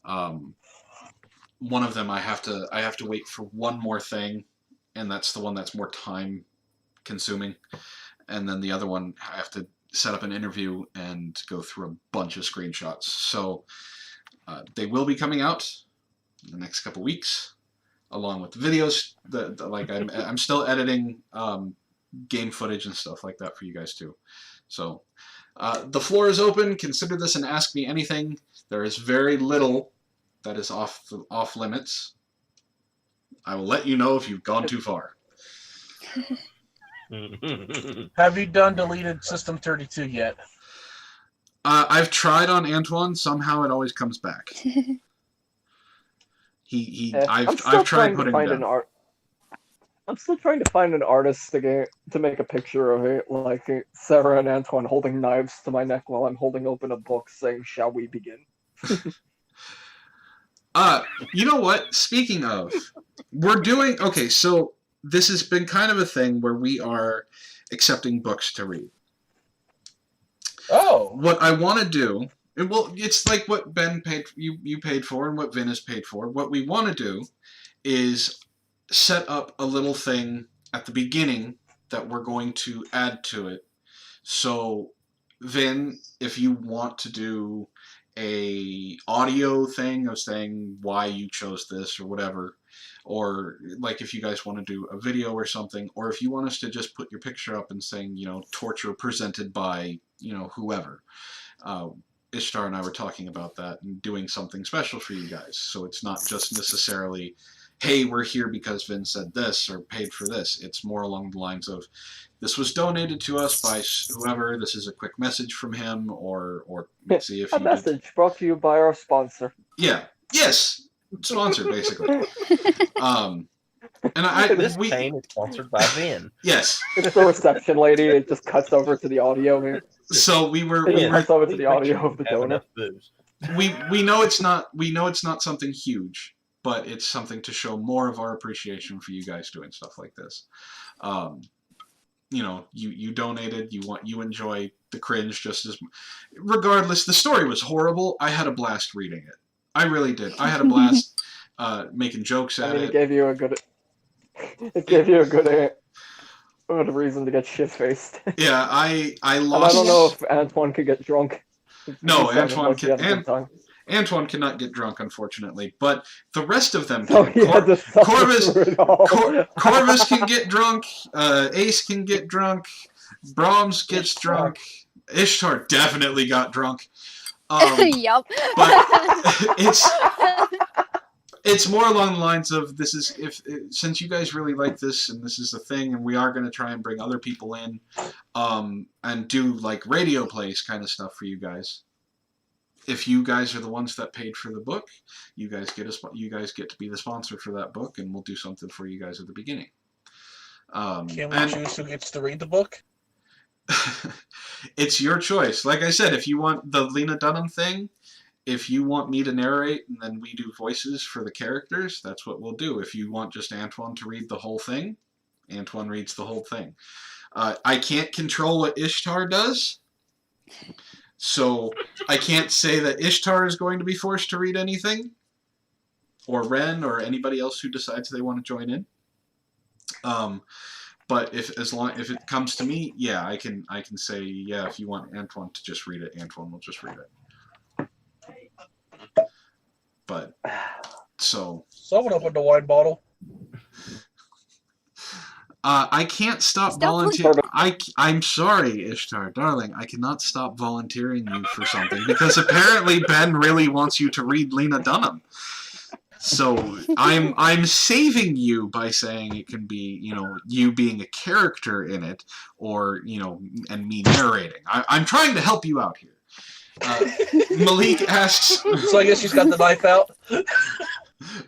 One of them I have to wait for one more thing, and that's the one that's more time consuming. And then the other one I have to set up an interview and go through a bunch of screenshots. So they will be coming out in the next couple weeks, along with the videos. Like I'm still editing game footage and stuff like that for you guys too. So the floor is open. Consider this an Ask Me Anything. There is very little that is off limits. I will let you know if you've gone too far. Have you done deleted System 32 yet? I've tried on Antoine. Downsomehow it always comes back. I've tried putting it down. I'm still trying to find an artist to make a picture of it, like Sarah and Antoine holding knives to my neck while I'm holding open a book saying, "Shall we begin?" You know what? Speaking of, okay, so this has been kind of a thing where we are accepting books to read. Oh. What I want to do, it's like what Ben paid, you paid for, and what Vin has paid for. What we want to do is set up a little thing at the beginning that we're going to add to it. So, Vin, if you want to do a audio thing of saying why you chose this or whatever, or like if you guys want to do a video or something, or if you want us to just put your picture up and saying, torture presented by, whoever. Ishtar and I were talking about that and doing something special for you guys. So it's not just necessarily, hey, we're here because Vin said this or paid for this. It's more along the lines of, this was donated to us by whoever. This is a quick message from him, or see if a message brought to you by our sponsor. Yeah. Yes. Sponsor, basically. This pain is sponsored by Vin. Yes. It's the reception lady. It just cuts over to the audio. So we were cuts over to the audio of the donor. We know it's not something huge, but it's something to show more of our appreciation for you guys doing stuff like this. You donated, you enjoy the cringe just as, regardless. The story was horrible. I had a blast reading it. I really did. I had a blast making jokes at it. It gave you a good reason to get shit faced. Yeah, I lost. And I don't know if Antoine could get drunk. No, Antoine cannot get drunk, unfortunately. But the rest of them can. Corvus can get drunk. Ace can get drunk. Brahms gets drunk. Ishtar definitely got drunk. Yup. But it's more along the lines of, since you guys really like this and this is the thing, and we are going to try and bring other people in and do like radio plays kind of stuff for you guys. If you guys are the ones that paid for the book, you guys get to be the sponsor for that book, and we'll do something for you guys at the beginning. Can we choose who gets to read the book? It's your choice. Like I said, if you want the Lena Dunham thing, if you want me to narrate and then we do voices for the characters, that's what we'll do. If you want just Antoine to read the whole thing, Antoine reads the whole thing. I can't control what Ishtar does, so I can't say that Ishtar is going to be forced to read anything, or Wren, or anybody else who decides they want to join in. But if it comes to me, yeah, I can say, yeah, if you want Antoine to just read it, Antoine will just read it. But so Someone opened a wine bottle. I can't stop volunteering. I'm sorry, Ishtar, darling. I cannot stop volunteering you for something because apparently Ben really wants you to read Lena Dunham. So I'm saving you by saying it can be, you know, you being a character in it, or, you know, and me narrating. I'm trying to help you out here. Malik asks. So I guess she's got the knife out.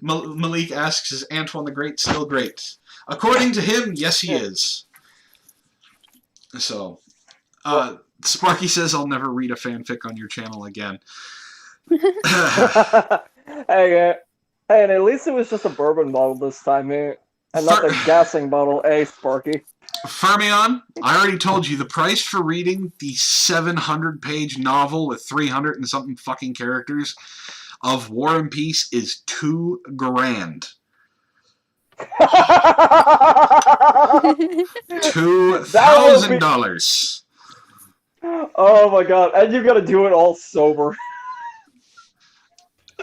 Malik asks, "Is Antoine the Great still great?" According to him, yes, he is. So, Sparky says, "I'll never read a fanfic on your channel again." Hey, and at least it was just a bourbon bottle this time, man. And not the gassing bottle, Sparky. Fermion, I already told you the price for reading the 700-page novel with 300 and something fucking characters of War and Peace is $2,000. $2,000. Oh my god! And you gotta do it all sober.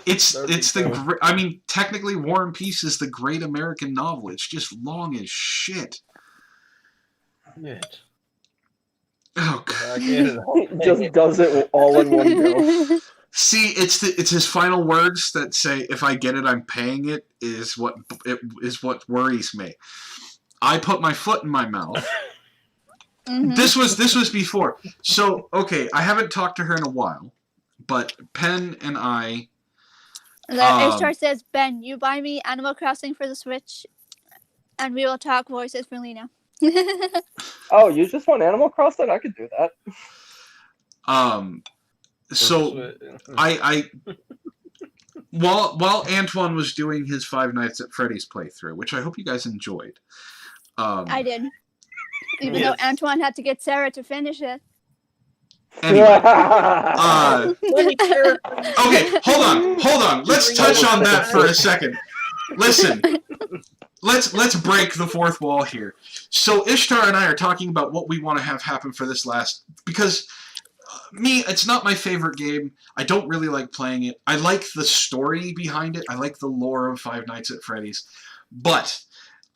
It's the I mean, technically, War and Peace is the great American novel. It's just long as shit. It. Oh god! He just does it all in one go. See, it's his final words that say, "If I get it, I'm paying it." Is what worries me. I put my foot in my mouth. Mm-hmm. This was before. So okay, I haven't talked to her in a while, but Penn and I. Ishtar says, "Ben, you buy me Animal Crossing for the Switch, and we will talk voices for Lena." Oh, you just want Animal Crossing? I could do that. So while Antoine was doing his Five Nights at Freddy's playthrough, which I hope you guys enjoyed. I did, even though Antoine had to get Sarah to finish it. Anyway, okay, hold on. Let's touch on that for a second. Listen, let's break the fourth wall here. So Ishtar and I are talking about what we want to have happen for this last, because it's not my favorite game. I don't really like playing it. I like the story behind it. I like the lore of Five Nights at Freddy's, but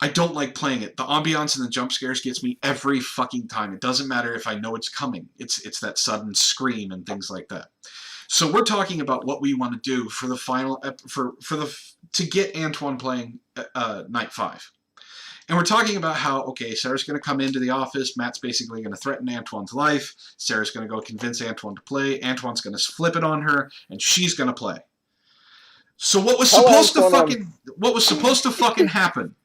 I don't like playing it. The ambiance and the jump scares gets me every fucking time. It doesn't matter if I know it's coming. It's that sudden scream and things like that. So we're talking about what we want to do for the final to get Antoine playing Night 5. And we're talking about how, okay, Sarah's going to come into the office. Matt's basically going to threaten Antoine's life. Sarah's going to go convince Antoine to play. Antoine's going to flip it on her, and she's going to play. So what was supposed to fucking happen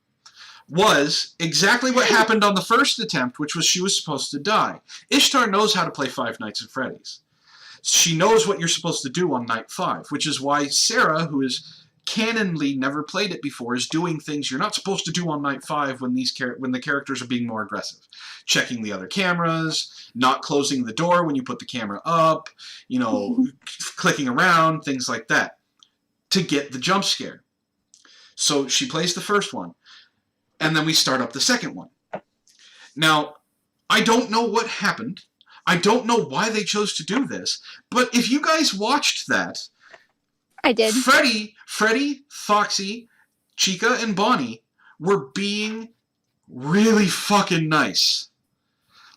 was exactly what happened on the first attempt, which was she was supposed to die. Ishtar knows how to play Five Nights at Freddy's. She knows what you're supposed to do on Night 5, which is why Sarah, who is canonly never played it before, is doing things you're not supposed to do on Night 5 when the characters are being more aggressive. Checking the other cameras, not closing the door when you put the camera up, clicking around, things like that, to get the jump scare. So she plays the first one, and then we start up the second one. Now, I don't know what happened. I don't know why they chose to do this, but if you guys watched that, I did. Freddy, Foxy, Chica, and Bonnie were being really fucking nice.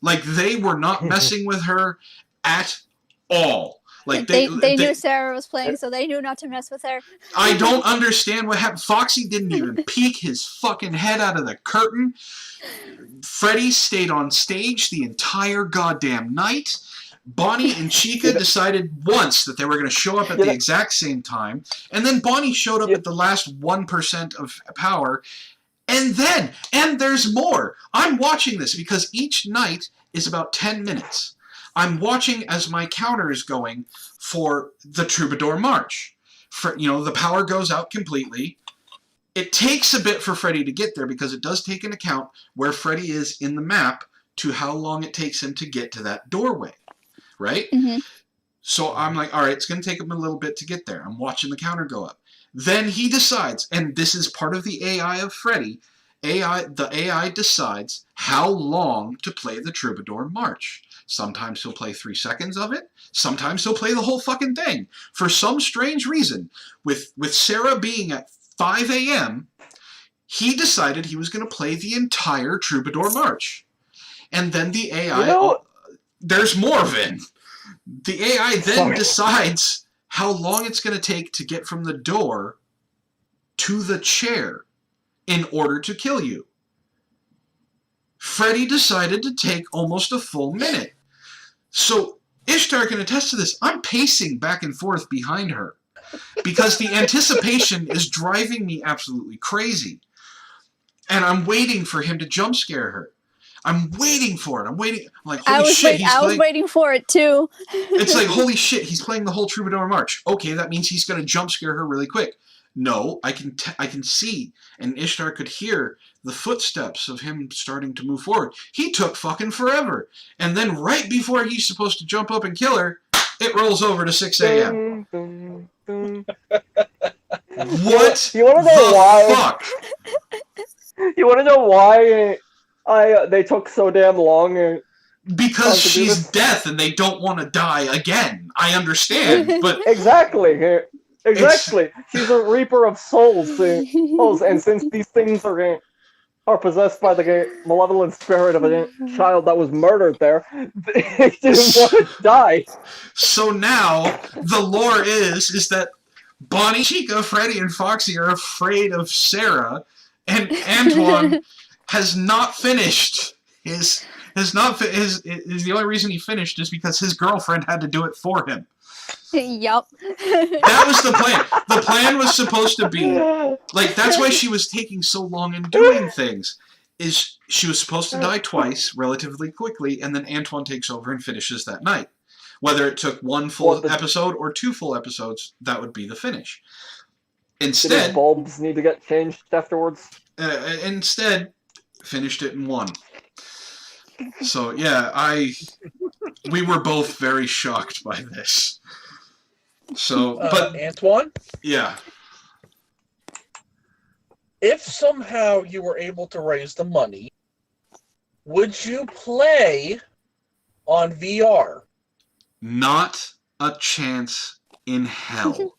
Like, they were not messing with her at all. Like they knew Sarah was playing, so they knew not to mess with her. I don't understand what happened. Foxy didn't even peek his fucking head out of the curtain. Freddy stayed on stage the entire goddamn night. Bonnie and Chica decided once that they were going to show up at the exact same time, and then Bonnie showed up at the last 1% of power, And there's more. I'm watching this because each night is about 10 minutes. I'm watching as my counter is going for the Troubadour March. The power goes out completely. It takes a bit for Freddy to get there because it does take into account where Freddy is in the map to how long it takes him to get to that doorway, right? Mm-hmm. So I'm like, all right, it's going to take him a little bit to get there. I'm watching the counter go up. Then he decides, and this is part of the AI of Freddy, the AI decides how long to play the Troubadour March. Sometimes he'll play 3 seconds of it. Sometimes he'll play the whole fucking thing. For some strange reason, with Sarah being at 5 a.m., he decided he was going to play the entire Troubadour March. And then the AI... there's more, Vin. The AI then decides how long it's going to take to get from the door to the chair in order to kill you. Freddy decided to take almost a full minute. So Ishtar can attest to this. I'm pacing back and forth behind her because the anticipation is driving me absolutely crazy. And I'm waiting for him to jump scare her. I'm waiting for it. I'm waiting. I'm like, holy shit, I was waiting for it too. It's like, holy shit, he's playing the whole Troubadour March. Okay, that means he's going to jump scare her really quick. No, I can see, and Ishtar could hear the footsteps of him starting to move forward. He took fucking forever. And then right before he's supposed to jump up and kill her, it rolls over to 6 a.m. What You want to know why? fuck? You want to know why they took so damn long? Because she's death and they don't want to die again. I understand, but... Exactly. She's a reaper of souls. And since these things are possessed by the malevolent spirit of a child that was murdered there, they didn't want to die. So now, the lore is that Bonnie, Chica, Freddy, and Foxy are afraid of Sarah, and Antoine has not finished the only reason he finished is because his girlfriend had to do it for him. Yup. That was the plan. The plan was supposed to be that's why she was taking so long in doing things. Is she was supposed to die twice relatively quickly, and then Antoine takes over and finishes that night. Whether it took one full episode or 2 full episodes, that would be the finish. Instead, did his bulbs need to get changed afterwards? Instead, finished it in 1. So yeah, we were both very shocked by this. So, but Antoine, yeah. If somehow you were able to raise the money, would you play on VR? Not a chance in hell.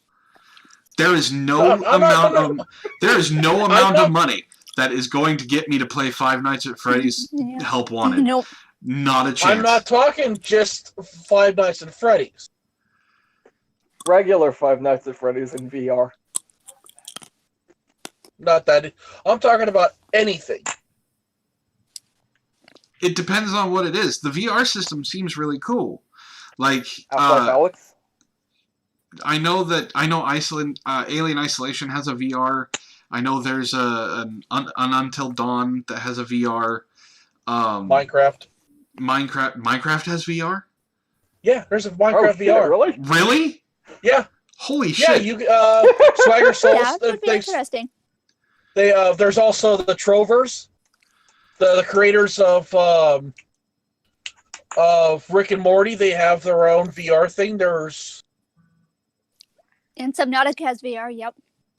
There is no amount of money that is going to get me to play Five Nights at Freddy's Help Wanted. Nope. Not a chance. I'm not talking just Five Nights at Freddy's. Regular Five Nights at Freddy's in VR. Not that. I'm talking about anything. It depends on what it is. The VR system seems really cool. Like, Alex? I know Alien Isolation has a VR. I know there's an Until Dawn that has a VR. Minecraft has VR? Yeah, there's a Minecraft VR. Really? Really? Yeah. Holy shit. Yeah, Swagger Souls. Yeah, that would be interesting. There's also the Trovers, the creators of Rick and Morty. They have their own VR thing. And Subnautica has VR. Yep.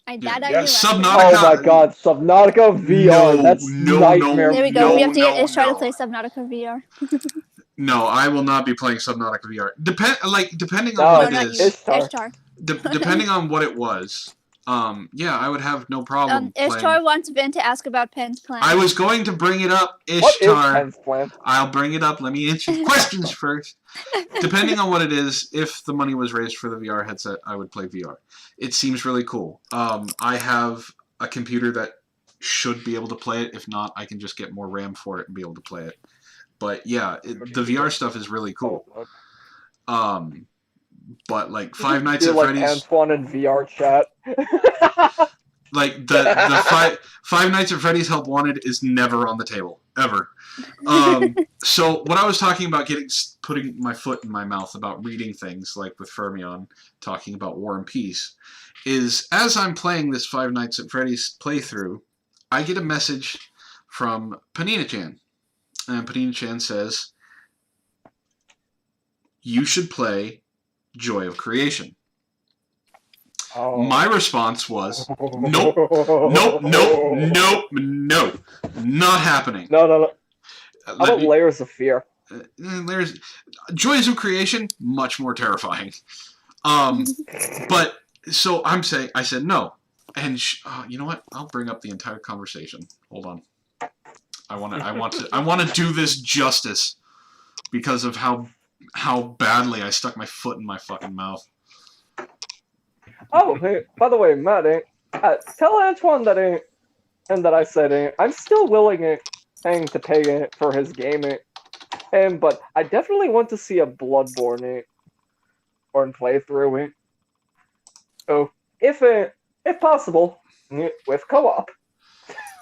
I knew. Subnautica. Oh my god, Subnautica VR. That's nightmare. There we go. We have to get Ishtar to play Subnautica VR. No, I will not be playing Subnautica VR. Depending on what it is. Ishtar. Depending on what it was. Yeah, I would have no problem Ishtar playing. wants Vin to ask about Penn's plan. I was going to bring it up, Ishtar. What is Penn's plan? I'll bring it up. Let me answer questions first. Depending on what it is, if the money was raised for the VR headset, I would play VR. It seems really cool. I have a computer that should be able to play it. If not, I can just get more RAM for it and be able to play it. But yeah, the VR stuff is really cool. But like Five Nights at Freddy's. Antoine in VR chat. Like the Five Nights at Freddy's Help Wanted is never on the table ever. So what I was talking about putting my foot in my mouth about reading things like with Fermion talking about War and Peace is as I'm playing this Five Nights at Freddy's playthrough, I get a message from Panina-chan, and Panina-chan says, "You should play Joy of Creation." Oh. My response was, nope, nope, nope, nope, nope, not happening. No. How about Layers of Fear? Joys of Creation, much more terrifying. But so I said no, and you know what? I'll bring up the entire conversation. Hold on. I want to do this justice because of how badly I stuck my foot in my fucking mouth. Oh, hey, by the way, Matt, tell Antoine that I said I'm still willing to pay for his game, but I definitely want to see a Bloodborne playthrough. So if possible, with co-op.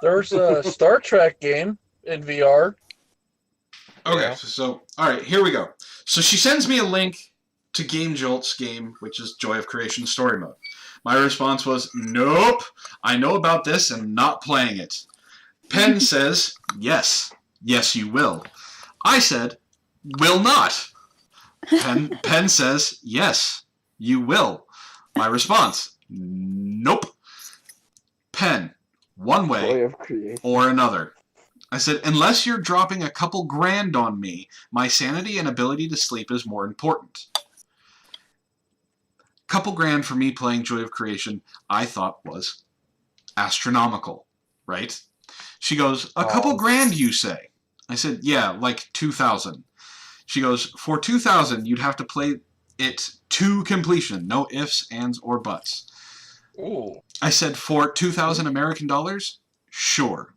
There's a Star Trek game in VR. Okay, so all right, here we go. So she sends me a link to Game Jolt's game, which is Joy of Creation story mode. My response was, nope, I know about this and I'm not playing it. Penn says, yes you will. I said, will not. Penn says, yes, you will. My response, nope. Penn, one way or another. I said, unless you're dropping a couple grand on me, my sanity and ability to sleep is more important. Couple grand for me playing Joy of Creation, I thought was astronomical, right? She goes, a couple grand, you say? I said, yeah, like 2,000. She goes, for 2,000, you'd have to play it to completion. No ifs, ands, or buts. Ooh. I said, for 2,000 American dollars? Sure.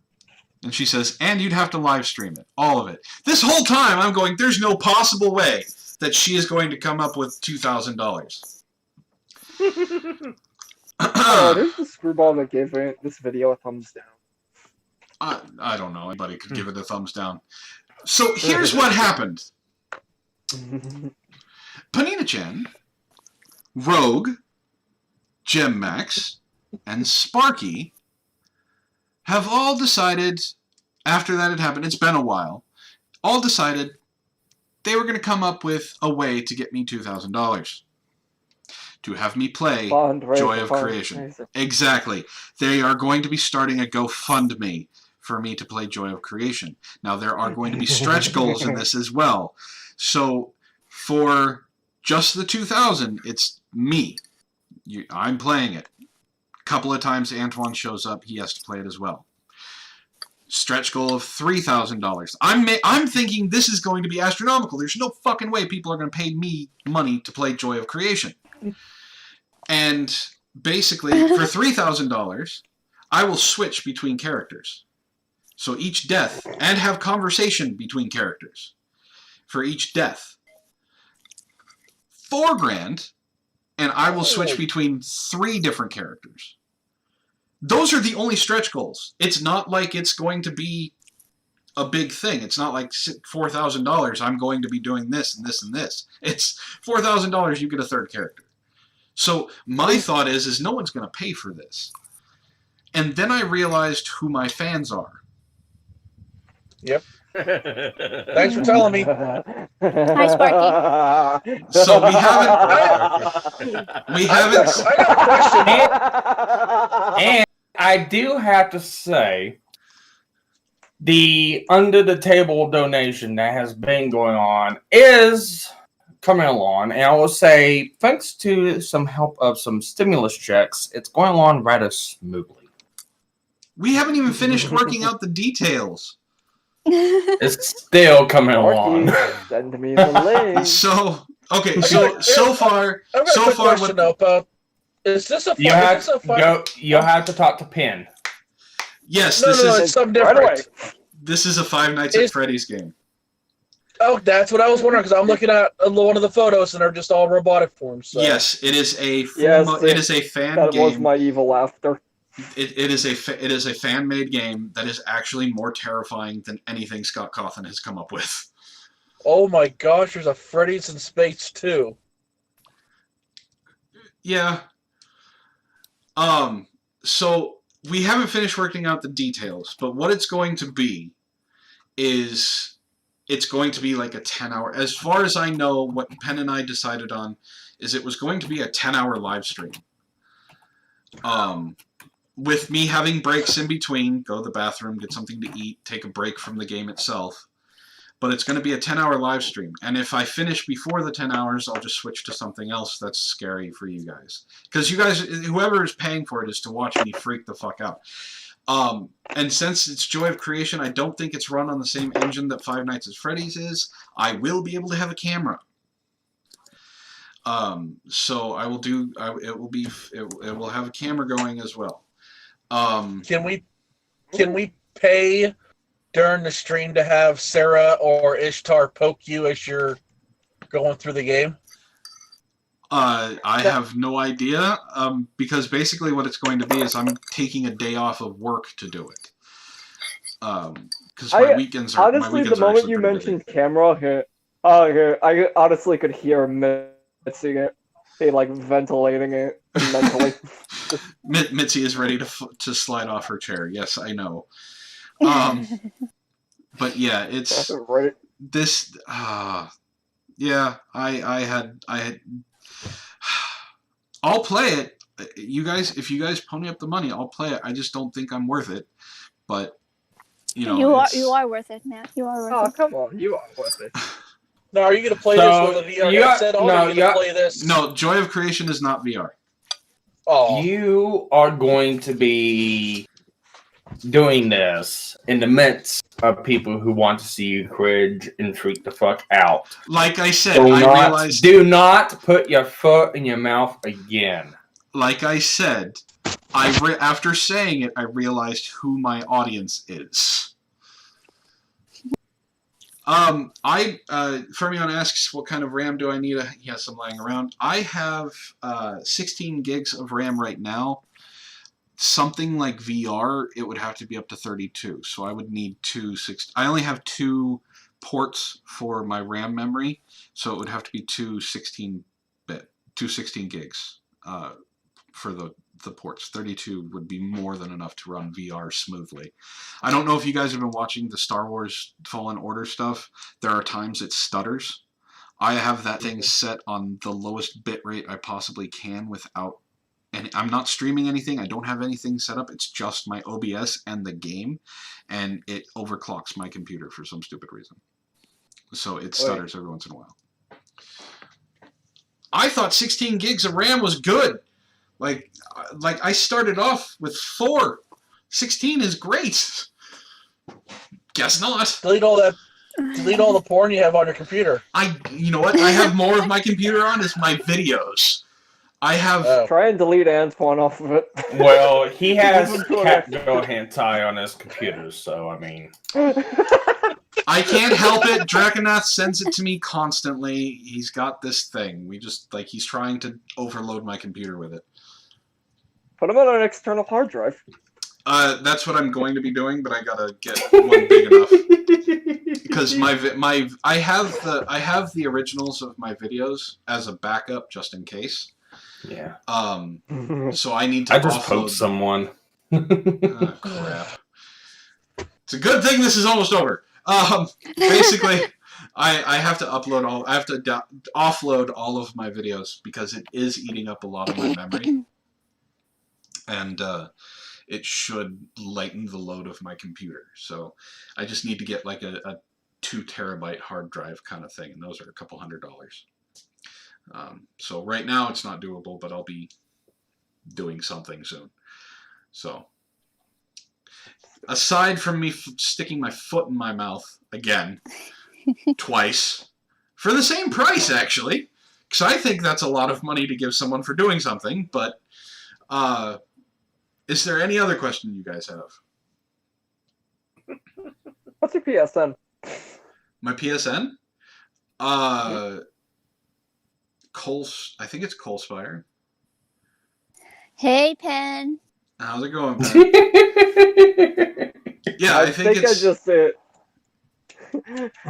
And she says, and you'd have to live stream it. All of it. This whole time, I'm going, there's no possible way that she is going to come up with $2,000. There's the screwball that gave this video a thumbs down. I don't know. Anybody could give it a thumbs down. So here's what happened. Panina-chan, Rogue, Gem Max, and Sparky have all decided, after that had happened, it's been a while, all decided they were going to come up with a way to get me $2,000. To have me play Joy of Creation. Exactly. They are going to be starting a GoFundMe for me to play Joy of Creation. Now, there are going to be stretch goals in this as well. So, for just the 2,000, it's me. I'm playing it. A couple of times Antoine shows up, he has to play it as well. Stretch goal of $3,000. I'm thinking this is going to be astronomical. There's no fucking way people are going to pay me money to play Joy of Creation. And basically, for $3,000, I will switch between characters. So each death, and have conversation between characters for each death. $4,000, and I will switch between 3 different characters. Those are the only stretch goals. It's not like it's going to be a big thing. It's not like $4,000, I'm going to be doing this and this and this. It's $4,000, you get a 3rd character. So my thought is no one's going to pay for this. And then I realized who my fans are. Yep. Thanks for telling me. Hi, Sparky. So we haven't. I got a question. And I do have to say, the under the table donation that has been going on is coming along, and I will say, thanks to some help of some stimulus checks, it's going along rather smoothly. We haven't even finished working out the details. It's still coming along. Send me the link. So far, what, is this a? You'll have to talk to Penn. Yes, this is it's something different. Right away. This is a Five Nights at Freddy's game. Oh, that's what I was wondering, because I'm looking at one of the photos and they're just all robotic forms. So. Yes, it is a Yes, it is a fan that game. was my evil laughter. It is a fan made game that is actually more terrifying than anything Scott Cawthon has come up with. Oh my gosh, there's a Freddy's in Space too. Yeah. So we haven't finished working out the details, but what it's going to be is it's going to be like a 10-hour. As far as I know, what Penn and I decided on is it was going to be a 10-hour live stream. With me having breaks in between, go to the bathroom, get something to eat, take a break from the game itself. But it's going to be a 10-hour live stream. And if I finish before the 10 hours, I'll just switch to something else that's scary for you guys. Because you guys, whoever is paying for it is to watch me freak the fuck out. And since it's Joy of Creation, I don't think it's run on the same engine that Five Nights at Freddy's is. I will be able to have a camera. So I will do, it will have a camera going as well. Can we pay during the stream to have Sarah or Ishtar poke you as you're going through the game? I have no idea, because basically what it's going to be is I'm taking a day off of work to do it. Because my weekends are honestly, the moment you mentioned camera here, I honestly could hear Mitzi like ventilating it mentally. Mitzi is ready to slide off her chair. Yes, I know. But yeah, it's right. This. Yeah, I had. I'll play it. You guys, if you guys pony up the money, I'll play it. I just don't think I'm worth it. But you know, you are worth it, Matt. You are worth it. Oh, come on, you are worth it. Now, are you going to play this with a VR headset on? Or are you going to play this? No, Joy of Creation is not VR. Oh. You are going to be doing this in the midst of people who want to see you cringe and freak the fuck out. Like I said, realized... Do not put your foot in your mouth again. Like I said, after saying it, I realized who my audience is. Fermion asks, what kind of RAM do I need? He has some lying around. I have 16 gigs of RAM right now. Something like VR, it would have to be up to 32. So I would need I only have 2 ports for my RAM memory, so it would have to be two 16 gigs for the ports. 32 would be more than enough to run VR smoothly. I don't know if you guys have been watching the Star Wars Fallen Order stuff. There are times it stutters. I have that thing set on the lowest bit rate I possibly can without, and I'm not streaming anything. I don't have anything set up. It's just my OBS and the game, and it overclocks my computer for some stupid reason. So it stutters every once in a while. I thought 16 gigs of RAM was good. Like I started off with 4. 16 is great. Guess not. Delete all the porn you have on your computer. You know what? I have more of my computer on is my videos. I have... Try and delete Antoine off of it. Well, he has cat go hentai on his computer, so I mean... I can't help it. Draconath sends it to me constantly. He's got this thing. He's trying to overload my computer with it. Put him on an external hard drive. That's what I'm going to be doing, but I gotta get one big enough. Because I have the originals of my videos as a backup just in case. Yeah. So I need to. I just poked someone. Oh, crap. It's a good thing this is almost over. Basically, I have to upload all. I have to offload all of my videos because it is eating up a lot of my memory, and it should lighten the load of my computer. So I just need to get like a 2 terabyte hard drive kind of thing, and those are a couple $100. So right now it's not doable, but I'll be doing something soon. So aside from me sticking my foot in my mouth again, twice, for the same price actually, because I think that's a lot of money to give someone for doing something, but is there any other question you guys have? What's your PSN? My PSN? I think it's Coalspire. Hey, Pen. How's it going, Pen? Yeah, I think it's... I just said.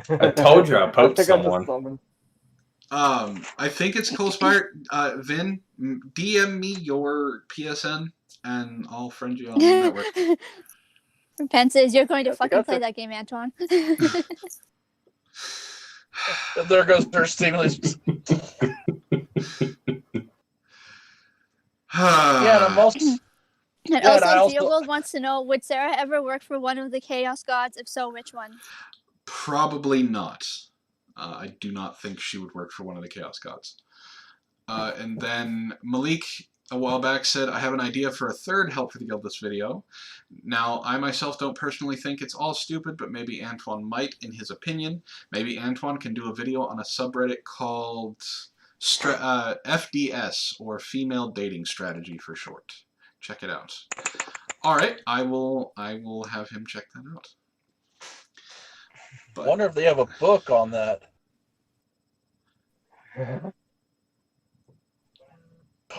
I told you I poked I someone. just summoned. I think it's Coldspire. Vin, DM me your PSN, and I'll friend you on the network. Pen says you're going to Yes, I fucking gotcha. play that game, Antoine. There goes their stimulus. Yeah, and I'm also. And Yeah, also, and I also- Theobald wants to know, would Sarah ever work for one of the Chaos Gods? If so, which one? Probably not. I do not think she would work for one of the Chaos Gods. And then Malik, a while back, said, I have an idea for a third Help for the Guild this video. Now, I myself don't personally think it's all stupid, but maybe Antoine might, in his opinion. Maybe Antoine can do a video on a subreddit called FDS, or Female Dating Strategy for short. Check it out. All right, I will have him check that out. I wonder if they have a book on that.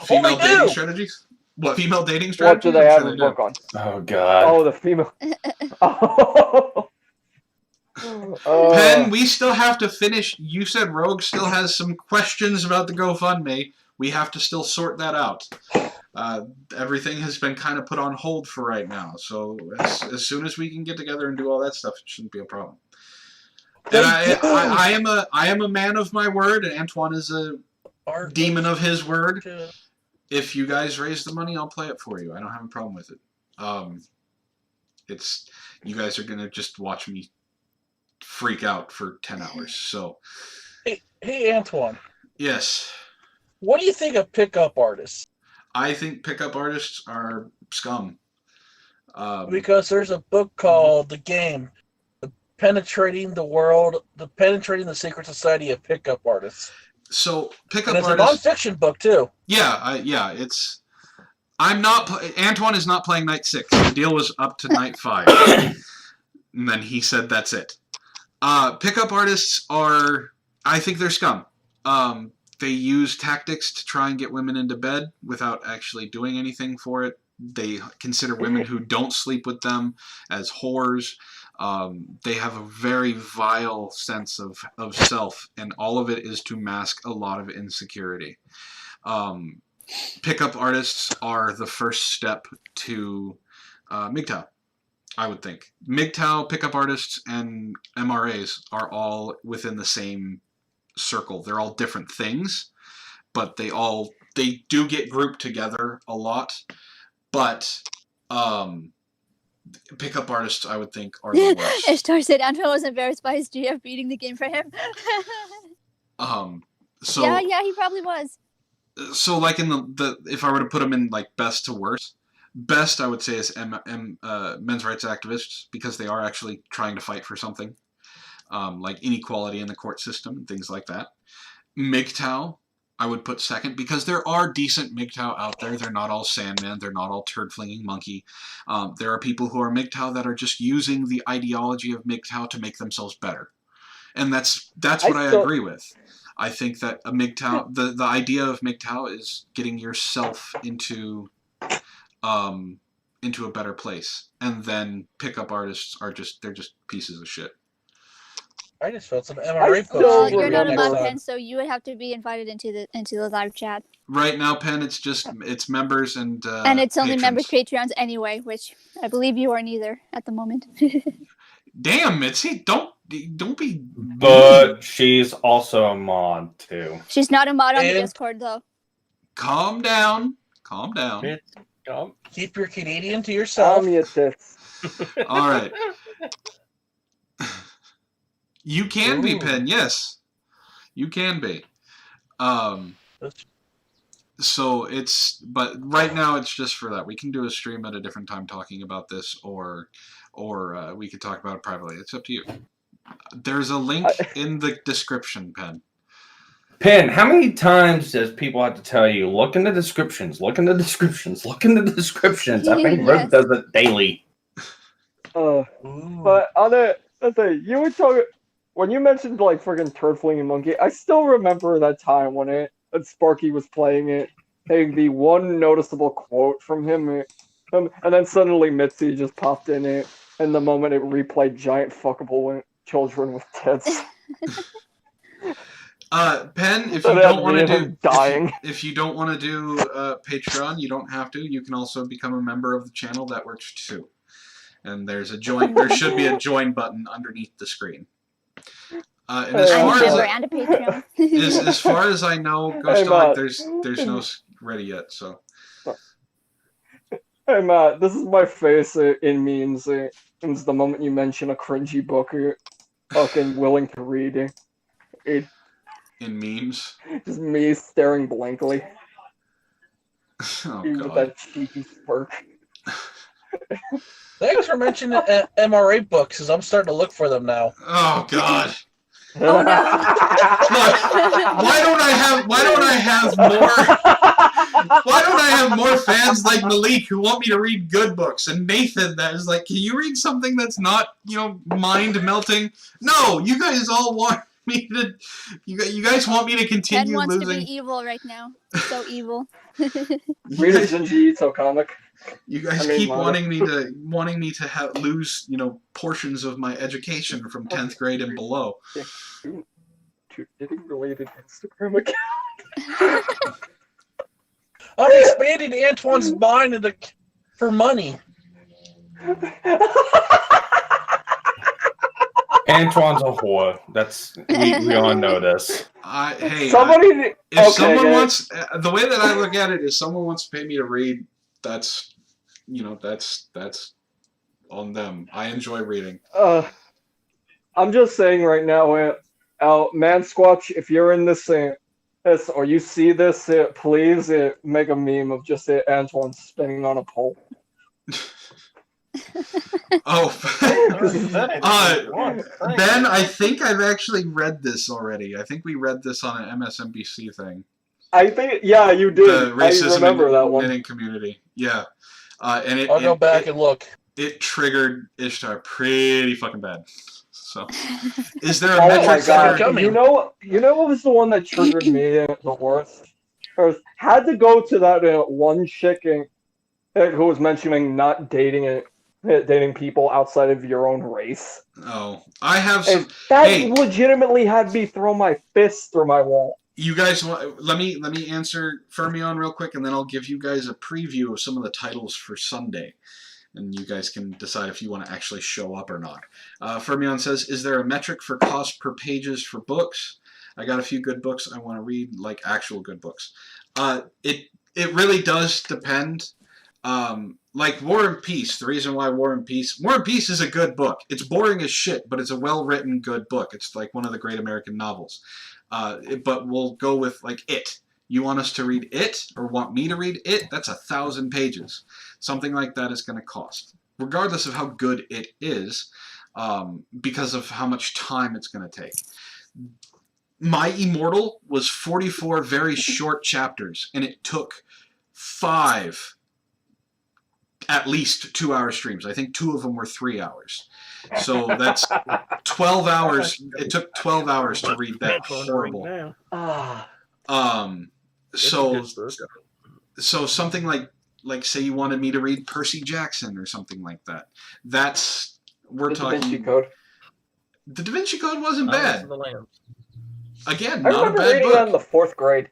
Female dating do! strategies? What, female dating What strategies? do they I'm have sure a they book do. on? Oh god. Oh, the female. Oh. Pen, we still have to finish. You said Rogue still has some questions about the GoFundMe. We have to still sort that out. Everything has been kind of put on hold for right now. So as soon as we can get together and do all that stuff, it shouldn't be a problem. And I am a man of my word, and Antoine is a demon of his word. If you guys raise the money, I'll play it for you. I don't have a problem with it. It's you guys are gonna just watch me freak out for 10 hours. So, hey Antoine. Yes. What do you think of pickup artists? I think pickup artists are scum. Because there's a book called The Game, Penetrating the Secret Society of Pickup Artists. So pickup and it's artists. a nonfiction book too. Yeah, it's. I'm not. Antoine is not playing night 6. The deal was up to night 5, and then he said that's it. Pickup artists are. I think they're scum. They use tactics to try and get women into bed without actually doing anything for it. They consider women who don't sleep with them as whores. They have a very vile sense of self, and all of it is to mask a lot of insecurity. Pickup artists are the first step to MGTOW, I would think. MGTOW, pickup artists, and MRAs are all within the same circle. They're all different things, but they do get grouped together a lot. But pickup artists, I would think, are the worst. Ishtar said Antoine was embarrassed by his GF beating the game for him. So yeah, he probably was. So like in the if I were to put them in like best to worst, best I would say is men's rights activists, because they are actually trying to fight for something, like inequality in the court system and things like that. MGTOW I would put second, because there are decent MGTOW out there. They're not all Sandman. They're not all turd-flinging monkey. There are people who are MGTOW that are just using the ideology of MGTOW to make themselves better. And that's what I agree with. I think that a MGTOW, the idea of MGTOW is getting yourself into a better place. And then pickup artists are they're just pieces of shit. I just felt some MRA posts. Well, you're not a mod, Pen, so you would have to be invited into the live chat. Right now, Pen, it's members and it's only patrons. members Patreons anyway, which I believe you are neither at the moment. Damn, Mitzi, don't be. But she's also a mod too. She's not a mod on the Discord though. Calm down. Keep your Canadian to yourself. All right. You can be, Pen. Yes, you can be. So but right now it's just for that. We can do a stream at a different time talking about this, or we could talk about it privately. It's up to you. There's a link in the description, Pen. Pen, how many times does people have to tell you, look in the descriptions, look in the descriptions, look in the descriptions? I think Rick does it daily. But on the thing, you were talking, when you mentioned like friggin' turd-flinging monkey, I still remember that time when Sparky was playing it, having the one noticeable quote from him. And then suddenly Mitzi just popped in it, and the moment it replayed giant fuckable children with tits. Pen, if So you that don't want to me and do him dying. if you don't want to do Patreon, you don't have to. You can also become a member of the channel. That works too. And there's a join. There should be a join button underneath the screen. And as I'm far a member as and a Patreon. as far as I know, Ghost Hey, Dog, Matt. there's no ready yet. So Hey Matt, this is my face in memes. It's the moment you mention a cringy book, fucking willing to read it. in memes. Just me staring blankly. Oh With god. that cheeky smirk. Thanks for mentioning MRA books, as I'm starting to look for them now. Oh god. Oh no. Why don't I have more fans like Malik who want me to read good books, and Nathan that is like, can you read something that's not, mind melting? No, you guys all want me to. You guys want me to Ken continue wants losing. to be evil right now. So evil. You Read a guys, Junji Ito comic. you guys keep wanting me to lose portions of my education from 10th grade and below. To getting related Instagram account. I'm expanding Antoine's mind for money. Antoine's a whore. We all know this. If someone wants, the way that I look at it is, someone wants to pay me to read, that's on them. I enjoy reading. I'm just saying right now, Man Squatch, if you're in this or you see this, please make a meme of just Antoine spinning on a pole. Oh, Ben, I think I've actually read this already. I think we read this on an MSNBC thing. I think, yeah, you did. The racism I remember that one. knitting community. Yeah. And I'll go back and look. It triggered Ishtar pretty fucking bad. So, is there a Oh metric my god! for... You know what was the one that triggered me the worst? Had to go to that one chick who was mentioning not dating people outside of your own race. Oh, I have some. That legitimately had me throw my fist through my wall. You guys want? Let me answer Fermion real quick, and then I'll give you guys a preview of some of the titles for Sunday, and you guys can decide if you want to actually show up or not. Fermion says, "Is there a metric for cost per pages for books? I got a few good books I want to read, like actual good books. It really does depend. Like War and Peace. The reason why War and Peace is a good book. It's boring as shit, but it's a well-written good book. It's like one of the great American novels. But we'll go with like It. You want us to read It, or want me to read It? That's 1,000 pages. Something like that is going to cost, regardless of how good it is, because of how much time it's going to take. My Immortal was 44 very short chapters, and it took 5 at least 2-hour streams. I think 2 of them were 3 hours. So that's 12 hours. It took 12 hours to read that horrible. So something like say you wanted me to read Percy Jackson or something like that. We're talking. Da Vinci Code. The Da Vinci Code wasn't bad. Again, I not a remember bad reading book. that in the 4th grade.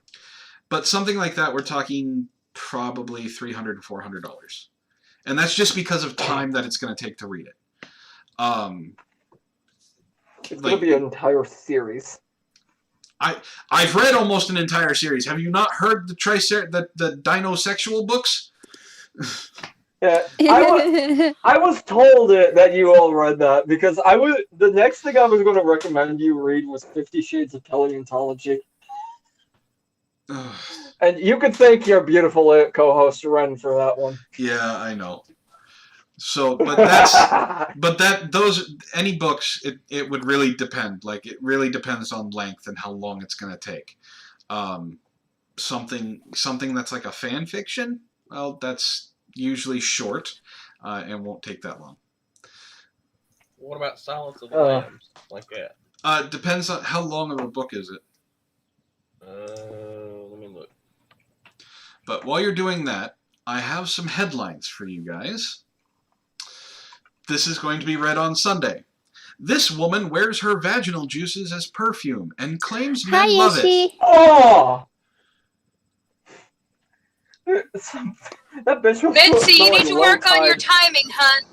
But something like that, we're talking probably $300 to $400, and that's just because of time that it's going to take to read it. It's going to be an entire series. I've read almost an entire series. Have you not heard the Dinosexual books? Yeah, I was told that you all read that because the next thing I was going to recommend you read was 50 Shades of Paleontology. And you could thank your beautiful co-host Wren for that one. Yeah, I know. So, any books, it would really depend. Like, it really depends on length and how long it's going to take. Something that's like a fan fiction, well, that's usually short and won't take that long. What about Silence of the Lambs? Like that? Depends on how long of a book is it. Let me look. But while you're doing that, I have some headlines for you guys. This is going to be read on Sunday. This woman wears her vaginal juices as perfume and claims men love it. Oh! That bitch was Mitzi, you smelling need to work on your low-tide. timing, hun.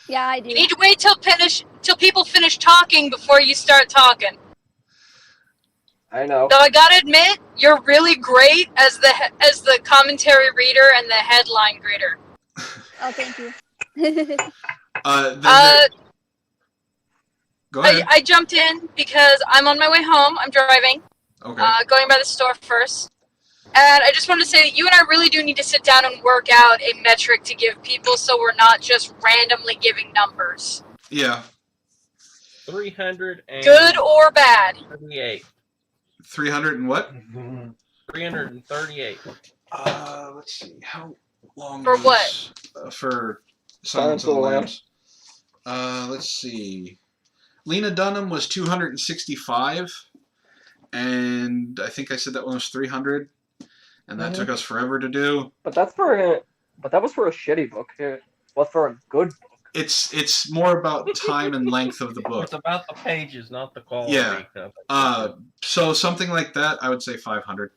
Yeah, I do. You need to wait till people finish talking before you start talking. I know. Though I gotta admit, you're really great as the commentary reader and the headline reader. Oh, thank you. Go ahead. I jumped in because I'm on my way home. I'm driving. Okay. Going by the store first. And I just wanted to say that you and I really do need to sit down and work out a metric to give people so we're not just randomly giving numbers. Yeah. 300 and Good or bad? 38. 300 and what? 338. Let's see. How long For was, what? For Silence of the Lambs. Let's see. Lena Dunham was 265, and I think I said that one was 300, and that took us forever to do. But that was for a shitty book. It was for a good book. It's more about time and length of the book. It's about the pages, not the quality. Yeah. So something like that, I would say 500.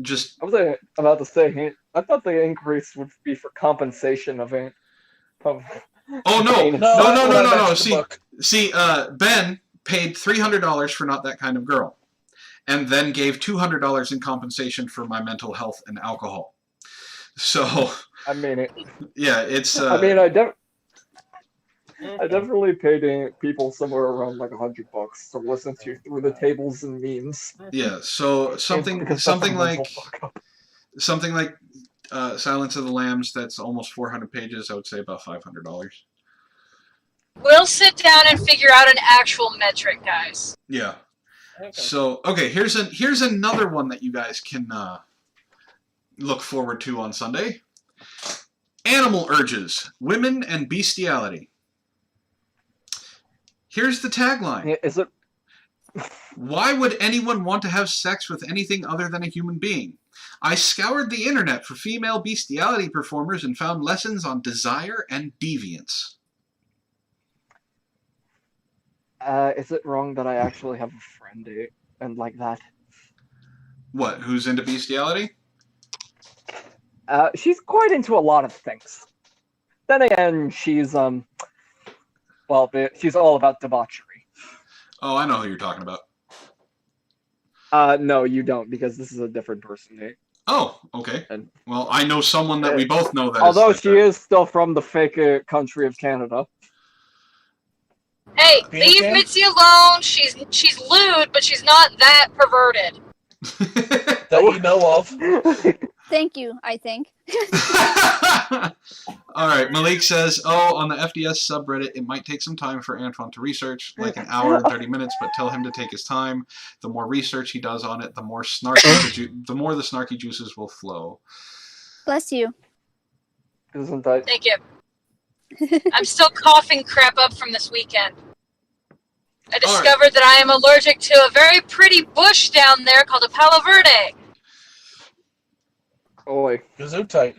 Just. I was about to say, I thought the increase would be for compensation of it. Oh no! See, Ben paid $300 for Not That Kind of Girl, and then gave $200 in compensation for my mental health and alcohol. So. I mean, yeah, it's. I definitely paid people somewhere around like $100 to listen to through the tables and memes. Yeah, so something like Silence of the Lambs. That's almost 400 pages. I would say about $500. We'll sit down and figure out an actual metric, guys. Yeah. Okay. So here's another one that you guys can look forward to on Sunday. Animal urges, women and bestiality. Here's the tagline. Yeah, is it? Why would anyone want to have sex with anything other than a human being? I scoured the internet for female bestiality performers and found lessons on desire and deviance. Is it wrong that I actually have a friend and like that? What? Who's into bestiality? She's quite into a lot of things. Then again, she's she's all about debauchery. Oh, I know who you're talking about. No, you don't, because this is a different person, Nate. Oh, okay. Well, I know someone that we both know that. Although she is still from the fake country of Canada. Hey, leave Mitzi alone. She's lewd, but she's not that perverted. That you know of. Thank you, I think. All right, Malik says, on the FDS subreddit, it might take some time for Antoine to research, like an hour and 30 minutes, but tell him to take his time. The more research he does on it, the more the snarky juices will flow. Bless you. Isn't that? Thank you. I'm still coughing crap up from this weekend. I discovered that I am allergic to a very pretty bush down there called a Palo Verde. Oi. Gesundheit.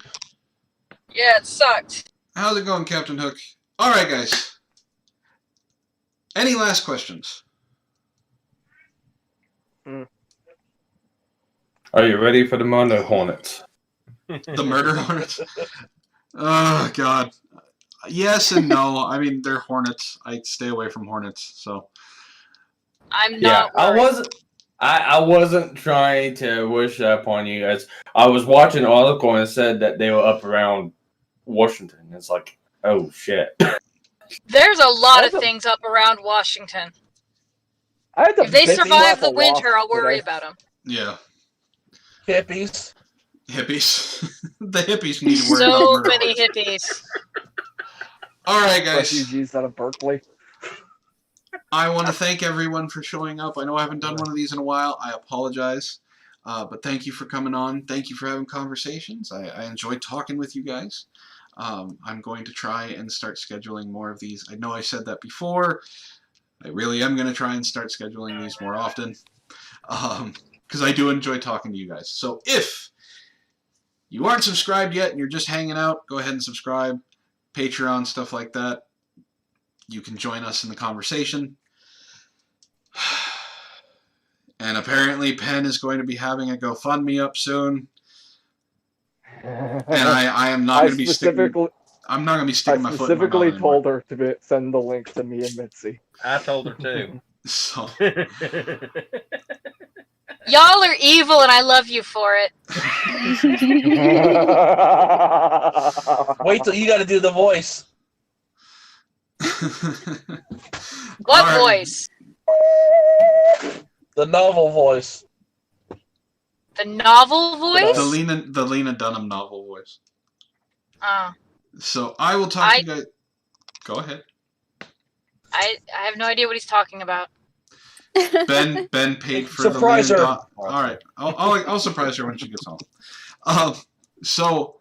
Yeah, it sucked. How's it going, Captain Hook? All right, guys. Any last questions? Are you ready for the Murder Hornets? The Murder Hornets? Oh, God. Yes and no. I mean, they're hornets. I stay away from hornets, so. I'm not worried. I wasn't trying to wish that upon you guys. I was watching an article and it said that they were up around Washington. It's like, oh shit. There's a lot of things up around Washington. If they survive the winter, I'll worry about them. Yeah. Hippies. The hippies need to worry about So murder. many hippies. All right, guys. Refugees out of Berkeley. I want to thank everyone for showing up. I know I haven't done one of these in a while. I apologize. But thank you for coming on. Thank you for having conversations. I enjoyed talking with you guys. I'm going to try and start scheduling more of these. I know I said that before. I really am going to try and start scheduling these more often. Because I do enjoy talking to you guys. So if you aren't subscribed yet and you're just hanging out, go ahead and subscribe. Patreon, stuff like that. You can join us in the conversation. And apparently Penn is going to be having a GoFundMe up soon. And I am not going to be sticking. I'm not going to be sticking my foot in my mouth specifically anymore. told her to send the link to me and Mitzi. I told her too. So. Y'all are evil, and I love you for it. Wait till you got to do the voice. What voice? The novel voice. The novel voice? The Lena Dunham novel voice. Oh. So I will talk to you guys. Go ahead. I have no idea what he's talking about. Ben paid for surprise the her. All right, I'll surprise her when she gets home. So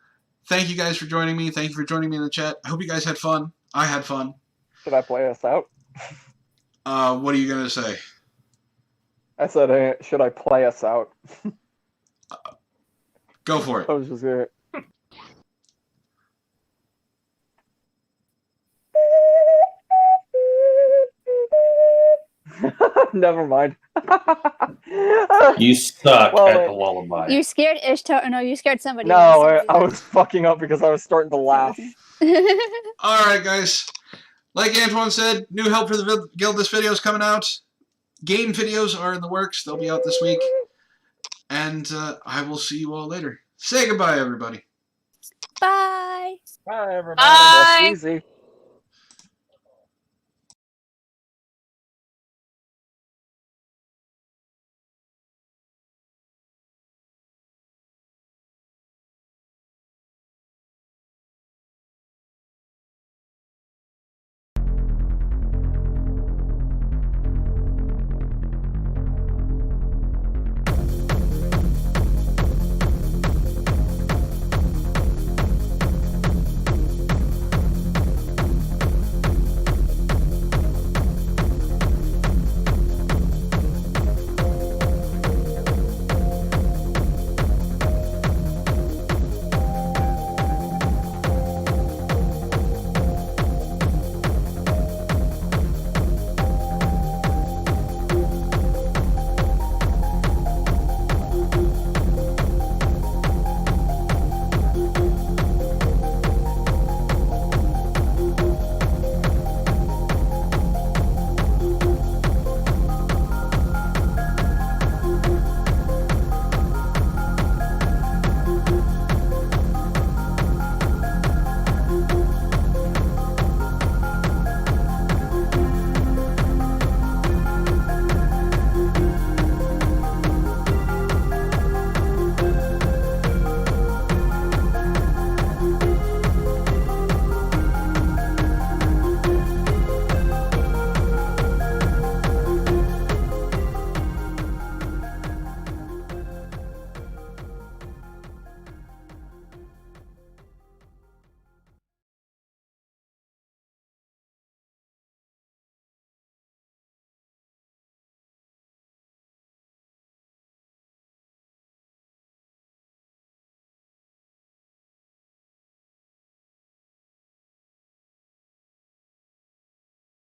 thank you guys for joining me. Thank you for joining me in the chat. I hope you guys had fun. I had fun. Should I play us out? What are you gonna say? I said, should I play us out? Go for it. I was just gonna... Never mind. You suck Well, at the lullaby. You scared Ishtar? No, you scared somebody. No, I was fucking up because I was starting to laugh. All right, guys. Like Antoine said, new help for the guild. This video is coming out. Game videos are in the works. They'll be out this week. And I will see you all later. Say goodbye, everybody. Bye. Bye, everybody. Bye. That's easy.